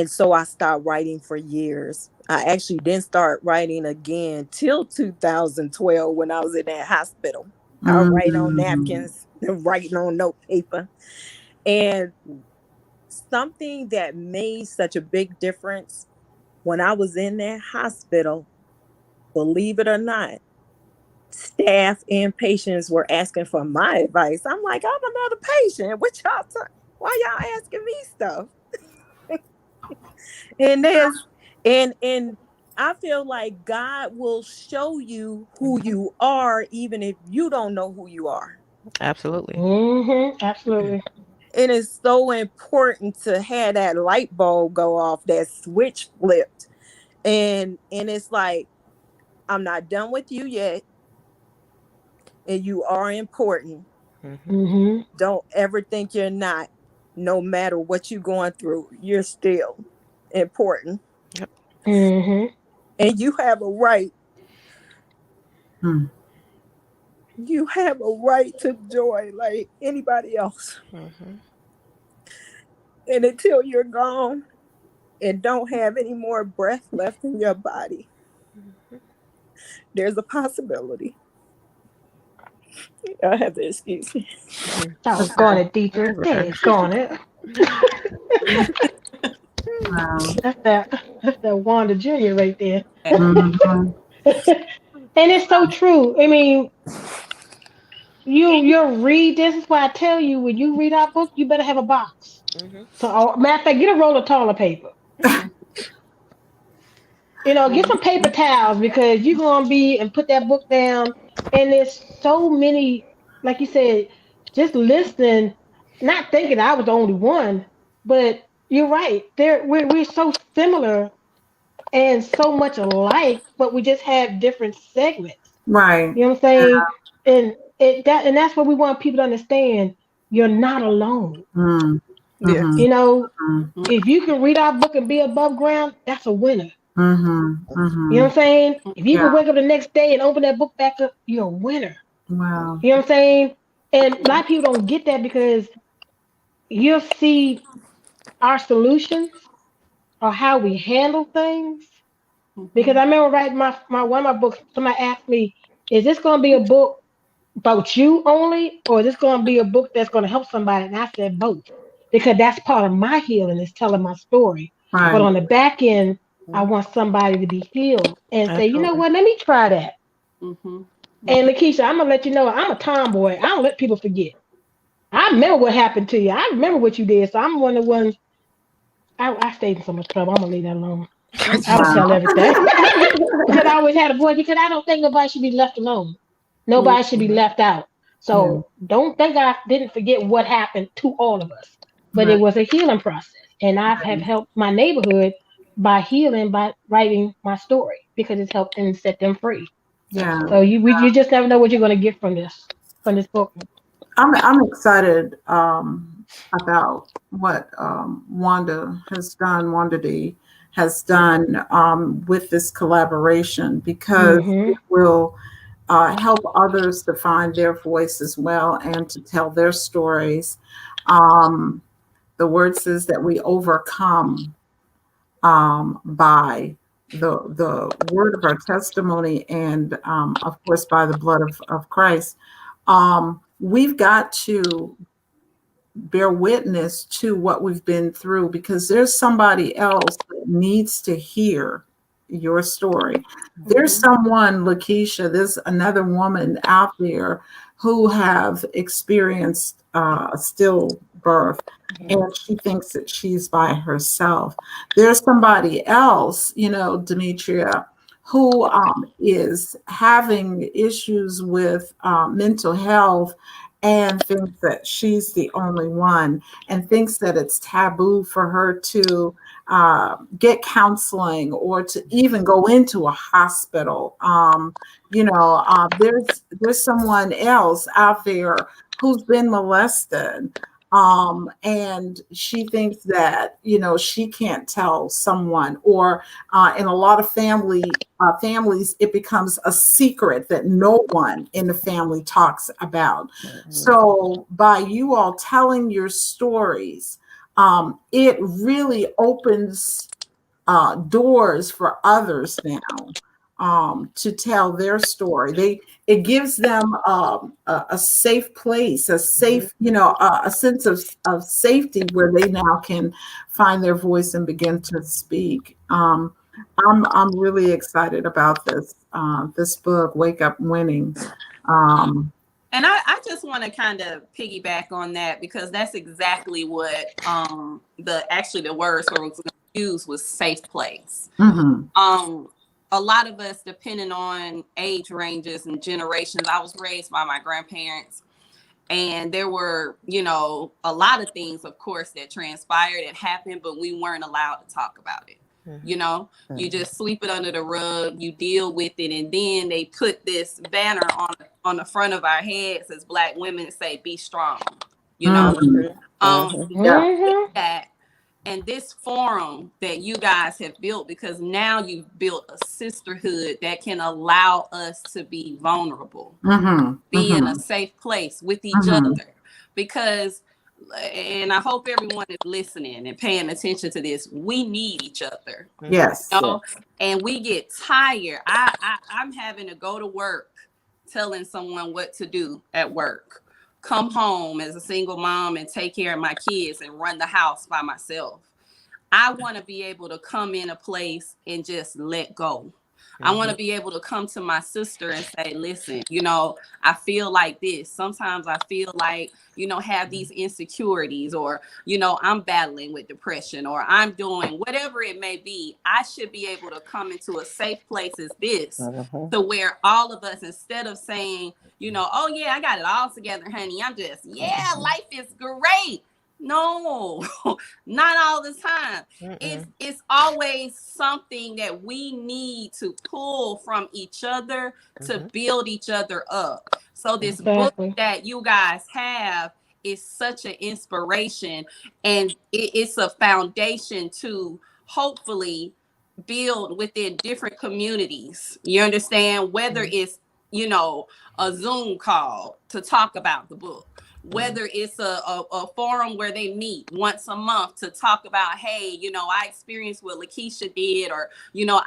so I stopped writing for years. I actually didn't start writing again till 2012 when I was in that hospital. I was writing on napkins and writing on note paper. And something that made such a big difference when I was in that hospital, believe it or not, staff and patients were asking for my advice. I'm like, I'm another patient. What y'all why y'all asking me stuff? And I feel like God will show you who you are, even if you don't know who you are. Absolutely. Absolutely. It is so important to have that light bulb go off, that switch flipped. And it's like, I'm not done with you yet. And you are important. Don't ever think you're not. No matter what you're going through, you're still important. Yep. And you have a right. You have a right to joy like anybody else. And until you're gone and don't have any more breath left in your body, there's a possibility. I have to excuse me. Doggone it, Deidre. Doggone it. Wow. That's that Wanda Jr. right there. Mhm. And it's so true. I mean, you'll read. This is why I tell you, when you read our book, you better have a box. So, matter of fact, get a roll of toilet paper. You know, get some paper towels, because you're gonna be and put that book down. And there's so many, like you said, just listening, not thinking I was the only one, but you're right. We're so similar and so much alike, but we just have different segments. Right. You know what I'm saying? And that's what we want people to understand. You're not alone. Yeah. You know, if you can read our book and be above ground, that's a winner. You know what I'm saying? If you can wake up the next day and open that book back up, you're a winner. Wow. You know what I'm saying? And a lot of people don't get that, because you'll see our solutions or how we handle things. Because I remember writing my one of my books, somebody asked me, is this going to be a book about you only, or is this going to be a book that's going to help somebody? And I said both, because that's part of my healing, is telling my story. Right. But on the back end, I want somebody to be healed and say, you know what, let me try that. And Lakeisha, I'm going to let you know, I'm a tomboy. I don't let people forget. I remember what happened to you. I remember what you did. So I'm one of the ones, I stayed in so much trouble. I'm going to leave that alone. I would tell everything. Because I always had a voice, because I don't think nobody should be left alone. Nobody should be left out. So don't think I didn't forget what happened to all of us. But it was a healing process. And I have helped my neighborhood by healing, by writing my story, because it's helped them set them free. Yeah. So you just never know what you're going to get from this book. I'm excited about what Wanda D has done with this collaboration, because it will help others to find their voice as well and to tell their stories. The word says that we overcome by the word of our testimony and, of course, by the blood of Christ. We've got to bear witness to what we've been through, because there's somebody else that needs to hear your story. There's someone, Lakeisha, there's another woman out there who have experienced stillbirth, and she thinks that she's by herself. There's somebody else, Demetria, who is having issues with mental health, and thinks that she's the only one, and thinks that it's taboo for her to get counseling or to even go into a hospital. There's someone else out there who's been molested. And she thinks that, she can't tell someone, or in a lot of families, it becomes a secret that no one in the family talks about. So by you all telling your stories, it really opens doors for others now to tell their story. It gives them a safe place, a safe, a sense of safety, where they now can find their voice and begin to speak. I'm really excited about this book, Wake Up Winning. And I just want to kind of piggyback on that, because that's exactly what the words I was going to use was safe place. A lot of us, depending on age ranges and generations, I was raised by my grandparents, and there were, a lot of things, of course, that transpired and happened, but we weren't allowed to talk about it. You just sweep it under the rug, you deal with it, and then they put this banner on the front of our heads as Black women and say, be strong, that. And this forum that you guys have built, because now you've built a sisterhood that can allow us to be vulnerable, be in a safe place with each other. Because, and I hope everyone is listening and paying attention to this, we need each other. Yes. And we get tired. I'm having to go to work telling someone what to do at work, come home as a single mom and take care of my kids and run the house by myself. I want to be able to come in a place and just let go. I want to be able to come to my sister and say, listen, I feel like this. Sometimes I feel like, have these insecurities, or, I'm battling with depression, or I'm doing whatever it may be. I should be able to come into a safe place as this, to where all of us, instead of saying, oh yeah, I got it all together, honey, I'm just, life is great. No, not all the time. It's always something that we need to pull from each other to build each other up. So this book that you guys have is such an inspiration, and it's a foundation to hopefully build within different communities. You understand? Whether it's, a Zoom call to talk about the book, whether it's a forum where they meet once a month to talk about, hey, I experienced what Lakeisha did, or,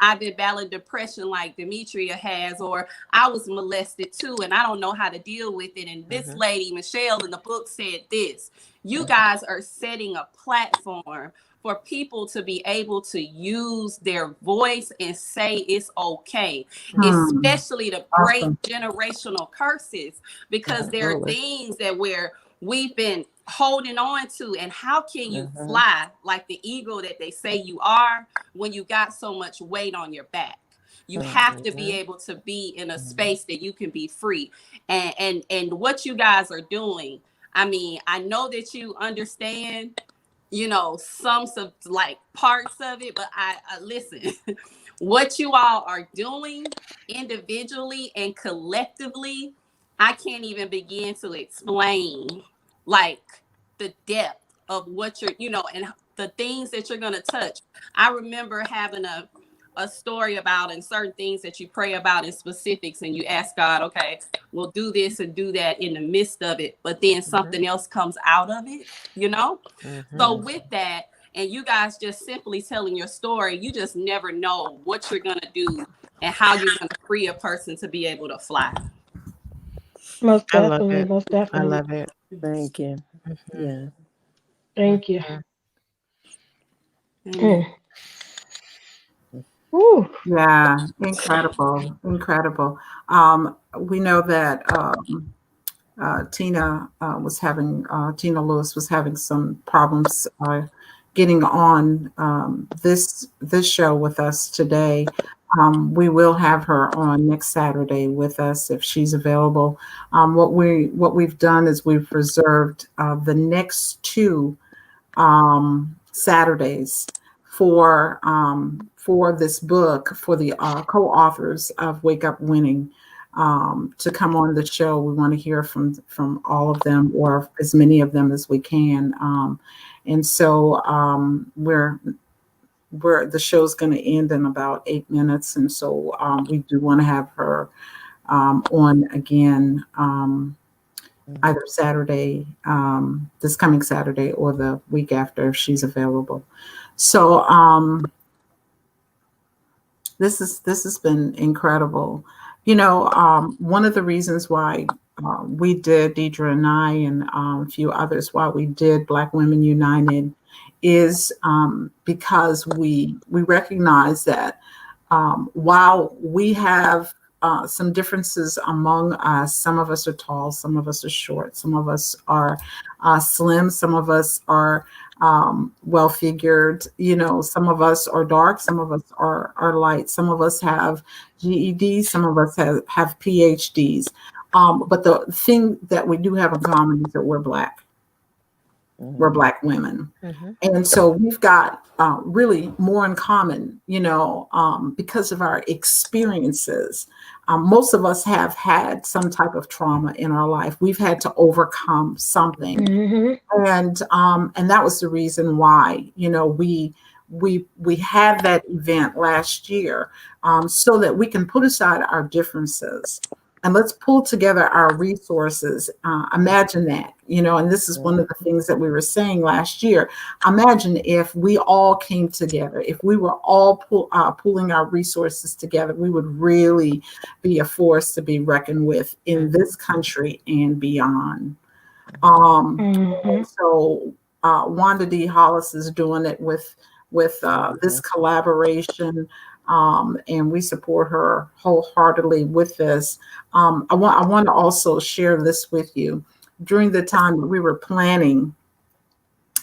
I've been battling depression like Demetria has, or I was molested too, and I don't know how to deal with it. And this lady, Michelle, in the book said this. You guys are setting a platform for people to be able to use their voice and say it's okay, especially to break generational curses, because there are things that we've been holding on to. And how can you fly like the eagle that they say you are when you got so much weight on your back? You have to be able to be in a space that you can be free. And what you guys are doing, I mean, I know that you understand, some like parts of it, but I listen, what you all are doing individually and collectively, I can't even begin to explain like the depth of what you're, and the things that you're going to touch. I remember having a a story about and certain things that you pray about in specifics, and you ask God, okay, we'll do this and do that in the midst of it, but then something else comes out of it, you know? So with that, and you guys just simply telling your story, you just never know what you're going to do and how you're going to free a person to be able to fly. Most I love definitely, it. most I definitely. love it. Thank you. Mhm. Yeah. Thank you. Amen. Ooh. Yeah, incredible, incredible. We know that Tina Tina Lewis was having some problems getting on this show with us today. We will have her on next Saturday with us if she's available. What we've done is we've reserved the next two Saturdays for this book, for the co-authors of Wake Up Winning, to come on the show. We want to hear from all of them, or as many of them as we can. And so the show's going to end in about 8 minutes, and so we do want to have her on again. Either Saturday, this coming Saturday, or the week after, if she's available. So this has been incredible. You know, one of the reasons why we did, Deidre and I and a few others, why we did Black Women United is because we recognize that while we have some differences among us. Some of us are tall, some of us are short, some of us are slim, some of us are well figured, you know, some of us are dark, some of us are light, some of us have GEDs, some of us have PhDs. But the thing that we do have in common is that we're Black. We're Black women. And so we've got really more in common, you know, because of our experiences. Most of us have had some type of trauma in our life. We've had to overcome something. And that was the reason why, you know, we had that event last year, so that we can put aside our differences and let's pull together our resources. Imagine that, you know, and this is one of the things that we were saying last year. Imagine if we all came together, if we were all pulling our resources together, we would really be a force to be reckoned with in this country and beyond. And so Wanda D. Hollis is doing it with this collaboration. And we support her wholeheartedly with this. I want to also share this with you. During the time that we were planning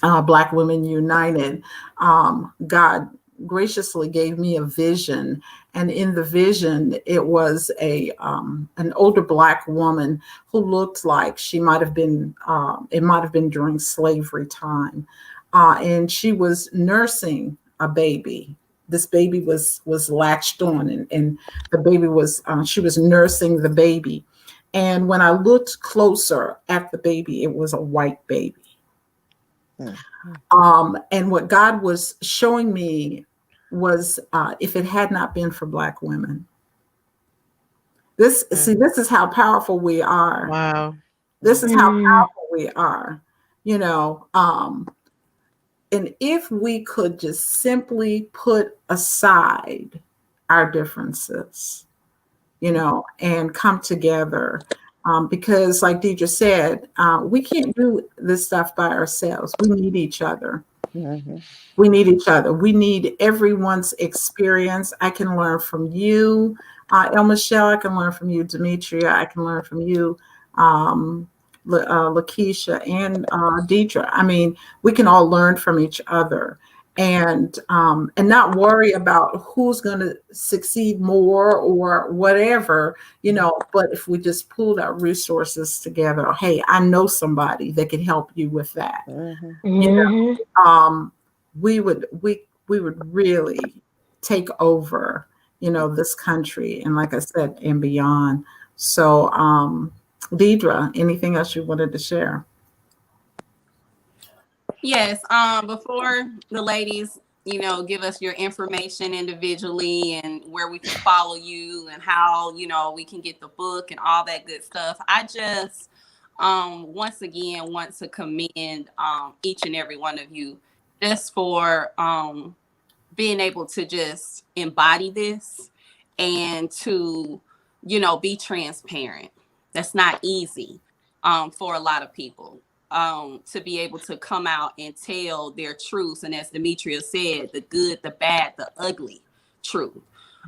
Black Women United, God graciously gave me a vision, and in the vision, it was an older Black woman who looked like she might have been. It might have been during slavery time, and she was nursing a baby. This baby was latched on, and the baby was, she was nursing the baby. And when I looked closer at the baby, it was a white baby. And what God was showing me was, if it had not been for Black women, this is how powerful we are. Wow. This is how powerful we are, you know. And if we could just simply put aside our differences, you know, and come together, because like Deidre said, we can't do this stuff by ourselves. We need each other. We need each other. We need everyone's experience. I can learn from you, El Michelle. I can learn from you, Demetria. I can learn from you, Lakeisha and Deidre. I mean, we can all learn from each other, and not worry about who's going to succeed more or whatever, you know. But if we just pulled our resources together, hey, I know somebody that can help you with that. You know, we would really take over, you know, this country, and like I said, and beyond. So, Deidre, anything else you wanted to share? Yes. Before the ladies give us your information individually and where we can follow you and how, we can get the book and all that good stuff. I just, once again, want to commend each and every one of you just for being able to just embody this and to, be transparent. That's not easy for a lot of people. To be able to come out and tell their truths. And as Demetria said, the good, the bad, the ugly truth.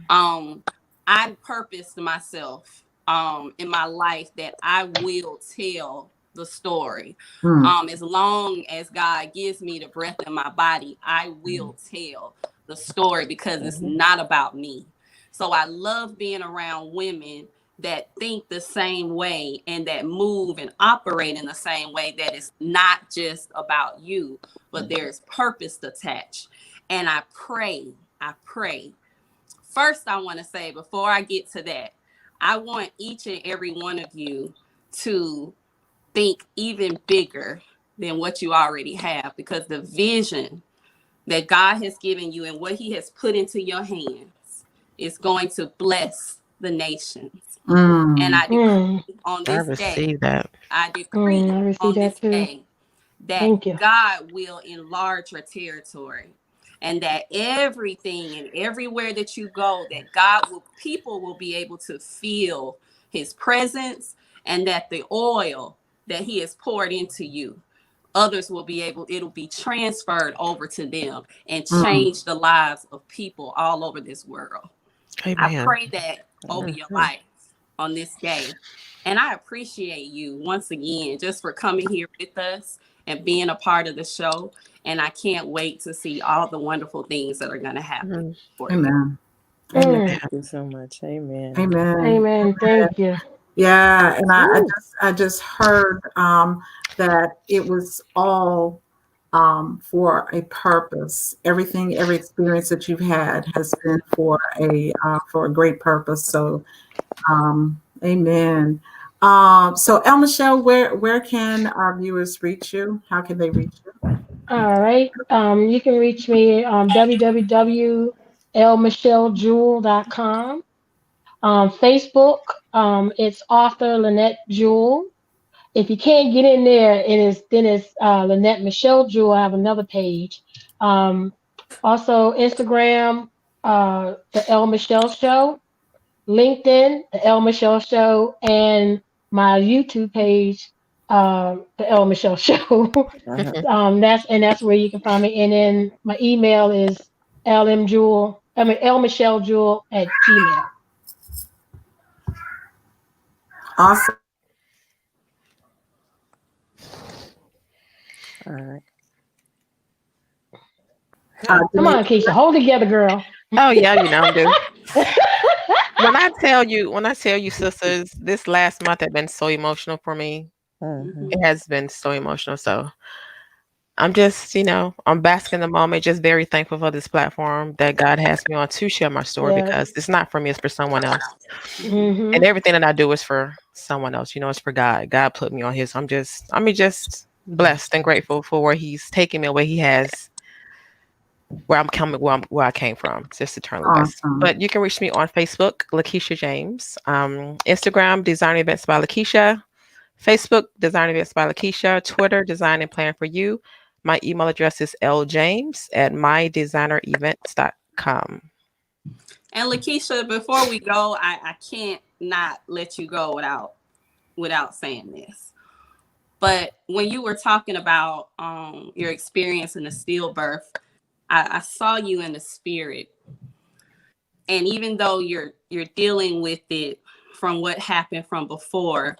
I purposed myself in my life that I will tell the story. As long as God gives me the breath in my body, I will tell the story because it's not about me. So I love being around women that think the same way and that move and operate in the same way, that it's not just about you, but there's purpose attached. And I pray. First, I want to say, before I get to that, I want each and every one of you to think even bigger than what you already have, because the vision that God has given you and what he has put into your hands is going to bless the nations. And I decree on this day, I decree on this day that God will enlarge your territory, and that everything and everywhere that you go, that people will be able to feel his presence, and that the oil that he has poured into you, others will be able, it'll be transferred over to them and change the lives of people all over this world. Amen. I pray that over your life on this day. And I appreciate you once again just for coming here with us and being a part of the show. And I can't wait to see all the wonderful things that are going to happen for you. Thank you so much. Amen. Amen. Thank you. Yeah, and I just heard that it was all for a purpose. Every experience that you've had has been for a great purpose. So, amen. So, El Michelle, where can our viewers reach you? How can they reach you? All right. You can reach me on www.elmichellejewel.com. Facebook, it's author Lynette Jewel. If you can't get in there, it's Lynette Michelle Jewel. I have another page. Also Instagram, the El Michelle Show, LinkedIn, the El Michelle Show, and my YouTube page, the El Michelle Show. That's where you can find me. And then my email is elmichelljewel@gmail. Awesome. All right. Come on, Keisha, hold together, girl. Oh yeah, dude. When I tell you, sisters, this last month has been so emotional for me. It has been so emotional. So I'm just, I'm basking in the moment, just very thankful for this platform that God has me on to share my story, because it's not for me, it's for someone else. And everything that I do is for someone else. It's for God. God put me on here. So I'm just blessed and grateful for where he's taking me, where he has, where I'm coming, where I came from. It's just eternally blessed. But you can reach me on Facebook, Lakeisha James, Instagram, Design Events by Lakeisha, Facebook, Design Events by Lakeisha, Twitter, Design and Plan for You. My email address is ljames@mydesignerevents.com. And Lakeisha, before we go, I can't not let you go without saying this. But when you were talking about your experience in the stillbirth, I saw you in the spirit. And even though you're dealing with it from what happened from before,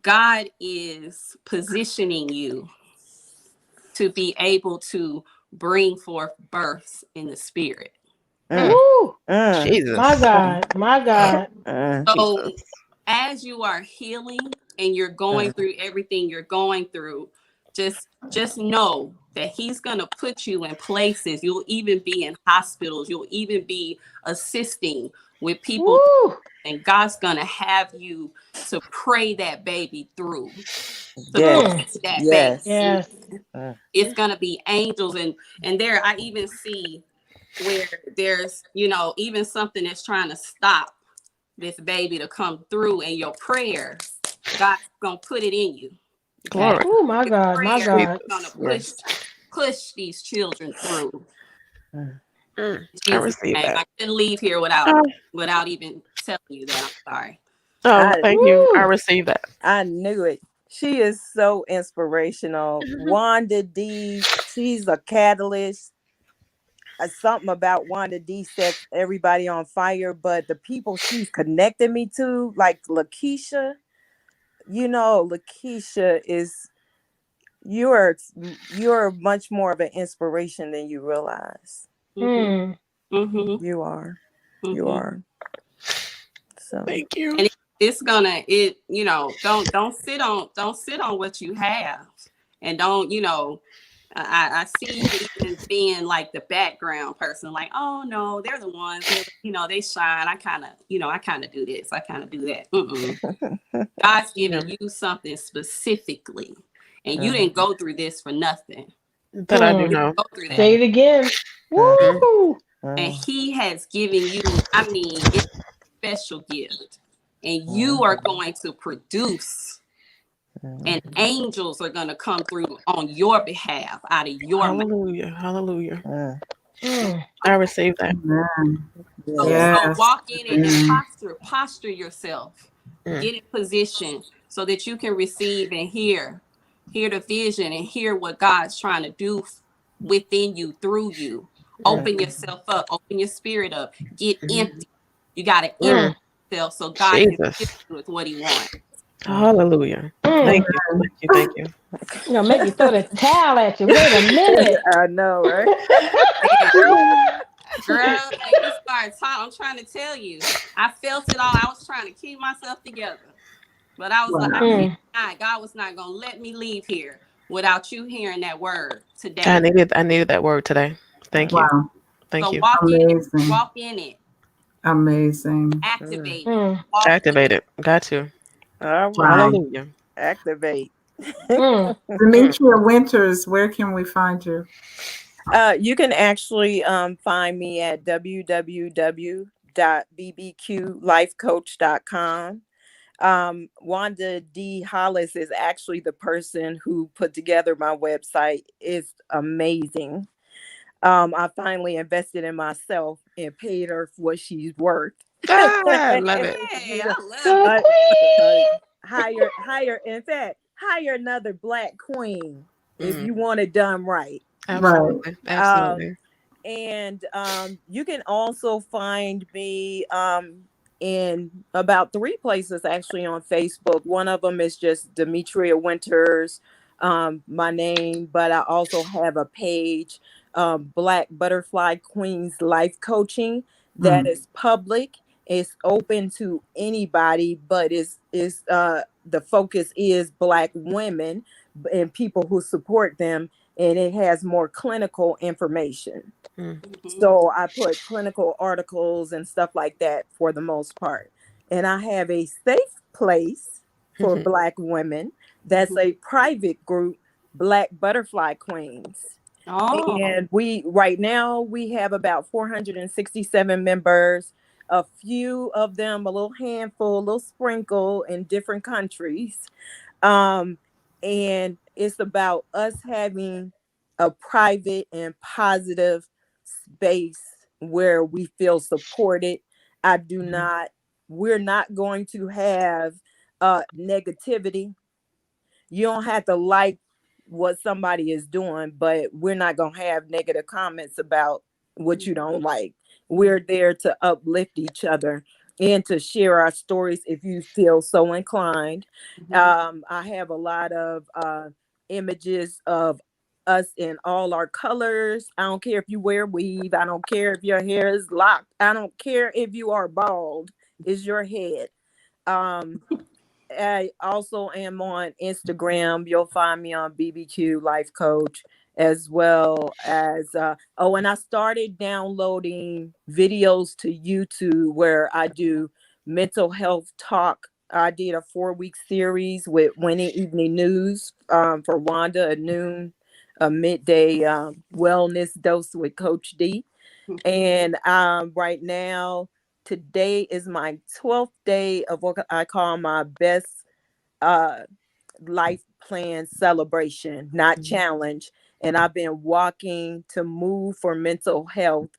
God is positioning you to be able to bring forth births in the spirit. Jesus. My God. So as you are healing and you're going through everything you're going through, just know that he's going to put you in places. You'll even be in hospitals. You'll even be assisting with people. Woo! And God's going to have you to pray that baby through. Yes. That Yes. Yes. it's going to be angels. And there, I even see where there's, even something that's trying to stop this baby to come through, and your prayer, God's going to put it in you. Glory. Oh my God, my Prayer God. is going to push these children through. I Jesus' receive name. that. I couldn't leave here without even telling you that. I'm sorry. Oh, thank you. I Woo! received that. I knew it. She is so inspirational. Wanda D, she's a catalyst. Something about Wanda D sets everybody on fire, but the people she's connected me to, like Lakeisha, Lakeisha is you're much more of an inspiration than you realize. Mm. Mm-hmm. You are. Mm-hmm. You are. So Thank you. And it's gonna don't sit on what you have, and don't I see you even being like the background person, like, oh no, they're the ones that, they shine. I kind of do this, I kind of do that. God's giving you something specifically, and you didn't go through this for nothing. That I do know. Go through that. Say it again. Woo! And he has given you, it's a special gift, and you are going to produce, and angels are going to come through on your behalf out of your mouth. Hallelujah. Hallelujah. Mm. I received that. So walk in it and posture yourself, get in position so that you can receive and hear the vision and hear what God's trying to do within you, through you. Open yourself up, open your spirit up, get empty. You got to empty yourself so God can fill you with what he wants. Hallelujah. Thank you. Make you throw the towel at you. Wait a minute. I know, right? Girl, when you start talking, I'm trying to tell you, I felt it all. I was trying to keep myself together, but I was like, God was not going to let me leave here without you hearing that word today. I needed that word today. Thank you. Thank you. Walk in it. Amazing. Activate Activate it. Got to. All right. Hallelujah. Activate. Demetria Winters, where can we find you? You can actually find me at www.bbqlifecoach.com. Wanda D. Hollis is actually the person who put together my website. It's amazing. I finally invested in myself and paid her for what she's worth. I love it. Hey, I love it. Hire another Black queen if you want it done right. Absolutely. Absolutely. And you can also find me in about 3 places actually on Facebook. One of them is just Demetria Winters, my name, but I also have a page, Black Butterfly Queens Life Coaching, that is public. It's open to anybody, but it's the focus is Black women and people who support them, and it has more clinical information. So I put clinical articles and stuff like that for the most part. And I have a safe place for Black women. That's a private group, Black Butterfly Queens. Oh. And right now we have about 467 members. A few of them, a little handful, a little sprinkle in different countries. And it's about us having a private and positive space where we feel supported. We're not going to have negativity. You don't have to like what somebody is doing, but we're not going to have negative comments about what you don't like. We're there to uplift each other and to share our stories if you feel so inclined. I have a lot of images of us in all our colors. I don't care if you wear weave. I don't care if your hair is locked. I don't care if you are bald. It's your head. I also am on Instagram. You'll find me on BBQ Life Coach, as well as and I started downloading videos to YouTube where I do mental health talk. I did a 4-week series with Winning Evening News for Wanda at noon, a midday wellness dose with Coach D. And right now, today is my 12th day of what I call my best life plan celebration, not challenge. And I've been walking to move for mental health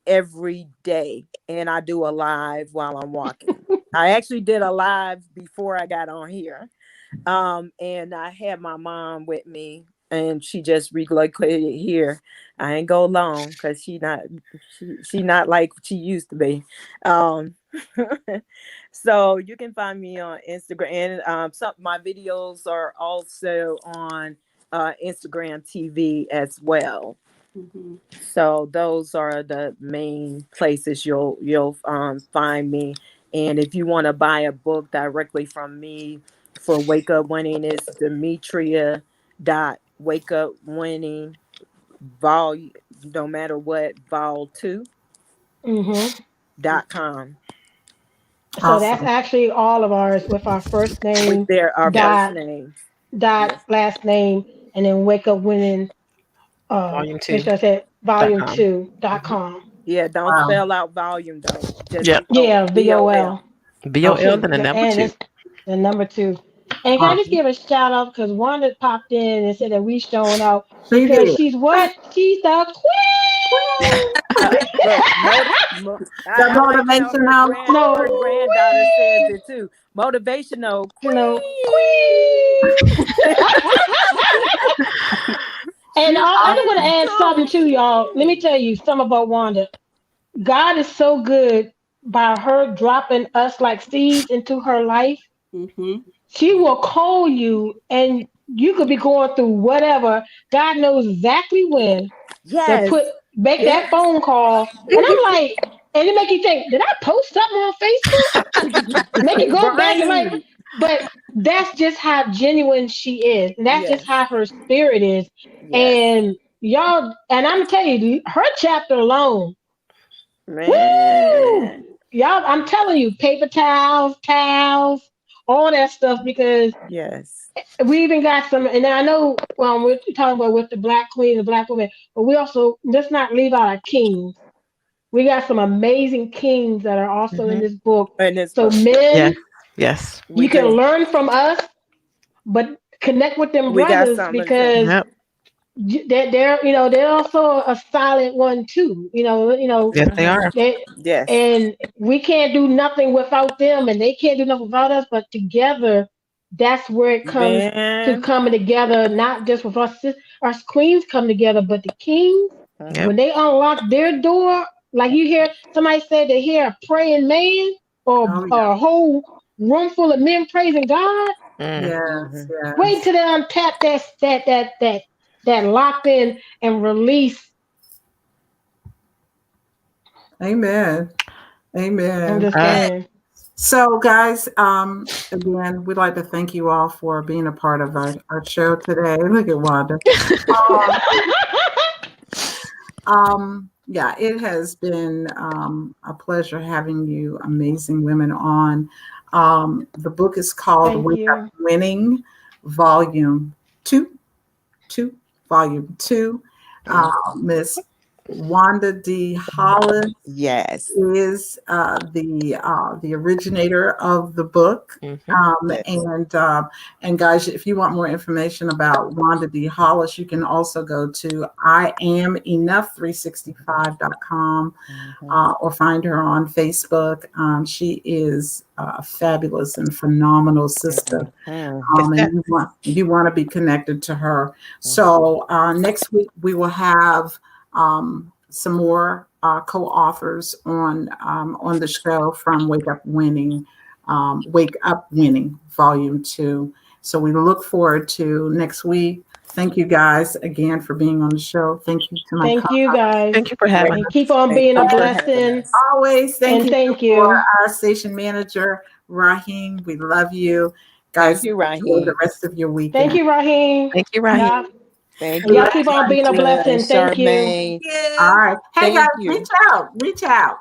every day. And I do a live while I'm walking. I actually did a live before I got on here. And I had my mom with me, and she just relocated here. I ain't go long because she not like she used to be. So you can find me on Instagram, and some my videos are also on Instagram TV as well. Mhm. So those are the main places you'll find me. And if you want to buy a book directly from me for Wake Up Winning, it's Demetria.wakeupwinning vol no matter what vol2.com. So that's Awesome. actually all of ours with our first With name our first dot names. dot Yes. last name, and then wake up winning. Volume Make 2. sure I said .com. volume2.com. Yeah, don't Wow. spell out volume though. Just Yep. Yeah, VOL. VOL. VOL and the number And 2. it's the number 2. And can I just give a shout out because Wanda popped in and said that we showing out She because did. she's what? She's the queen. Look, The I like how motivational No, her granddaughter says it too. Motivational queen. And I'm going to add something too, y'all. Let me tell you something about Wanda. God is so good by her dropping us like seeds into her life. Mhm. She will call you and you could be going through whatever. God knows exactly when to make that phone call. And I'm like, and it make you think, did I post something on Facebook? Make you go back and like, but that's just how genuine she is. And that's just how her spirit is. And y'all, and I'm telling you, her chapter alone, woo! Y'all, I'm telling you, paper towels, all that stuff, because we even got some, and I know we're talking about with the black queen, the black woman, but we also, let's not leave out our kings. We got some amazing kings that are also in this book. So men, yes, you can learn from us, but connect with them brothers because they're also a solid one too. Yes, they are. And we can't do nothing without them, and they can't do nothing without us. But together, that's where it comes to coming together. Not just with us queens come together, but the kings when they unlock their door. Like you hear somebody say they hear a praying man or a whole room full of men praising God. Yes. Wait till they untap that locked in and release. Amen. Amen. I'm just saying. So, guys, again, we'd like to thank you all for being a part of our show today. Look at Wanda. Yeah, it has been a pleasure having you amazing women on. The book is called Wake Up Winning, Volume 2. Volume 2. Miss Wanda D. Hollis is the originator of the book. And guys, if you want more information about Wanda D. Hollis, you can also go to IamEnough365.com or find her on Facebook. She is a fabulous and phenomenal sister. And you want to be connected to her. So next week we will have some more co-authors on the show from Wake Up Winning, Volume 2. So we look forward to next week. Thank you guys again for being on the show. Thank you to my Thank you guys. Thank you for having us. And keep on being a blessing. Always. Thank you for our station manager, Raheem, we love you. Guys, Thank you, enjoy the Raheem. rest of your weekend. Thank you, Raheem. Thank you, Raheem. Y'all, Thank y'all you, keep on being a Sandra blessing. and Thank you. Charmaine. All right. Hey, Thank guys, you. reach out.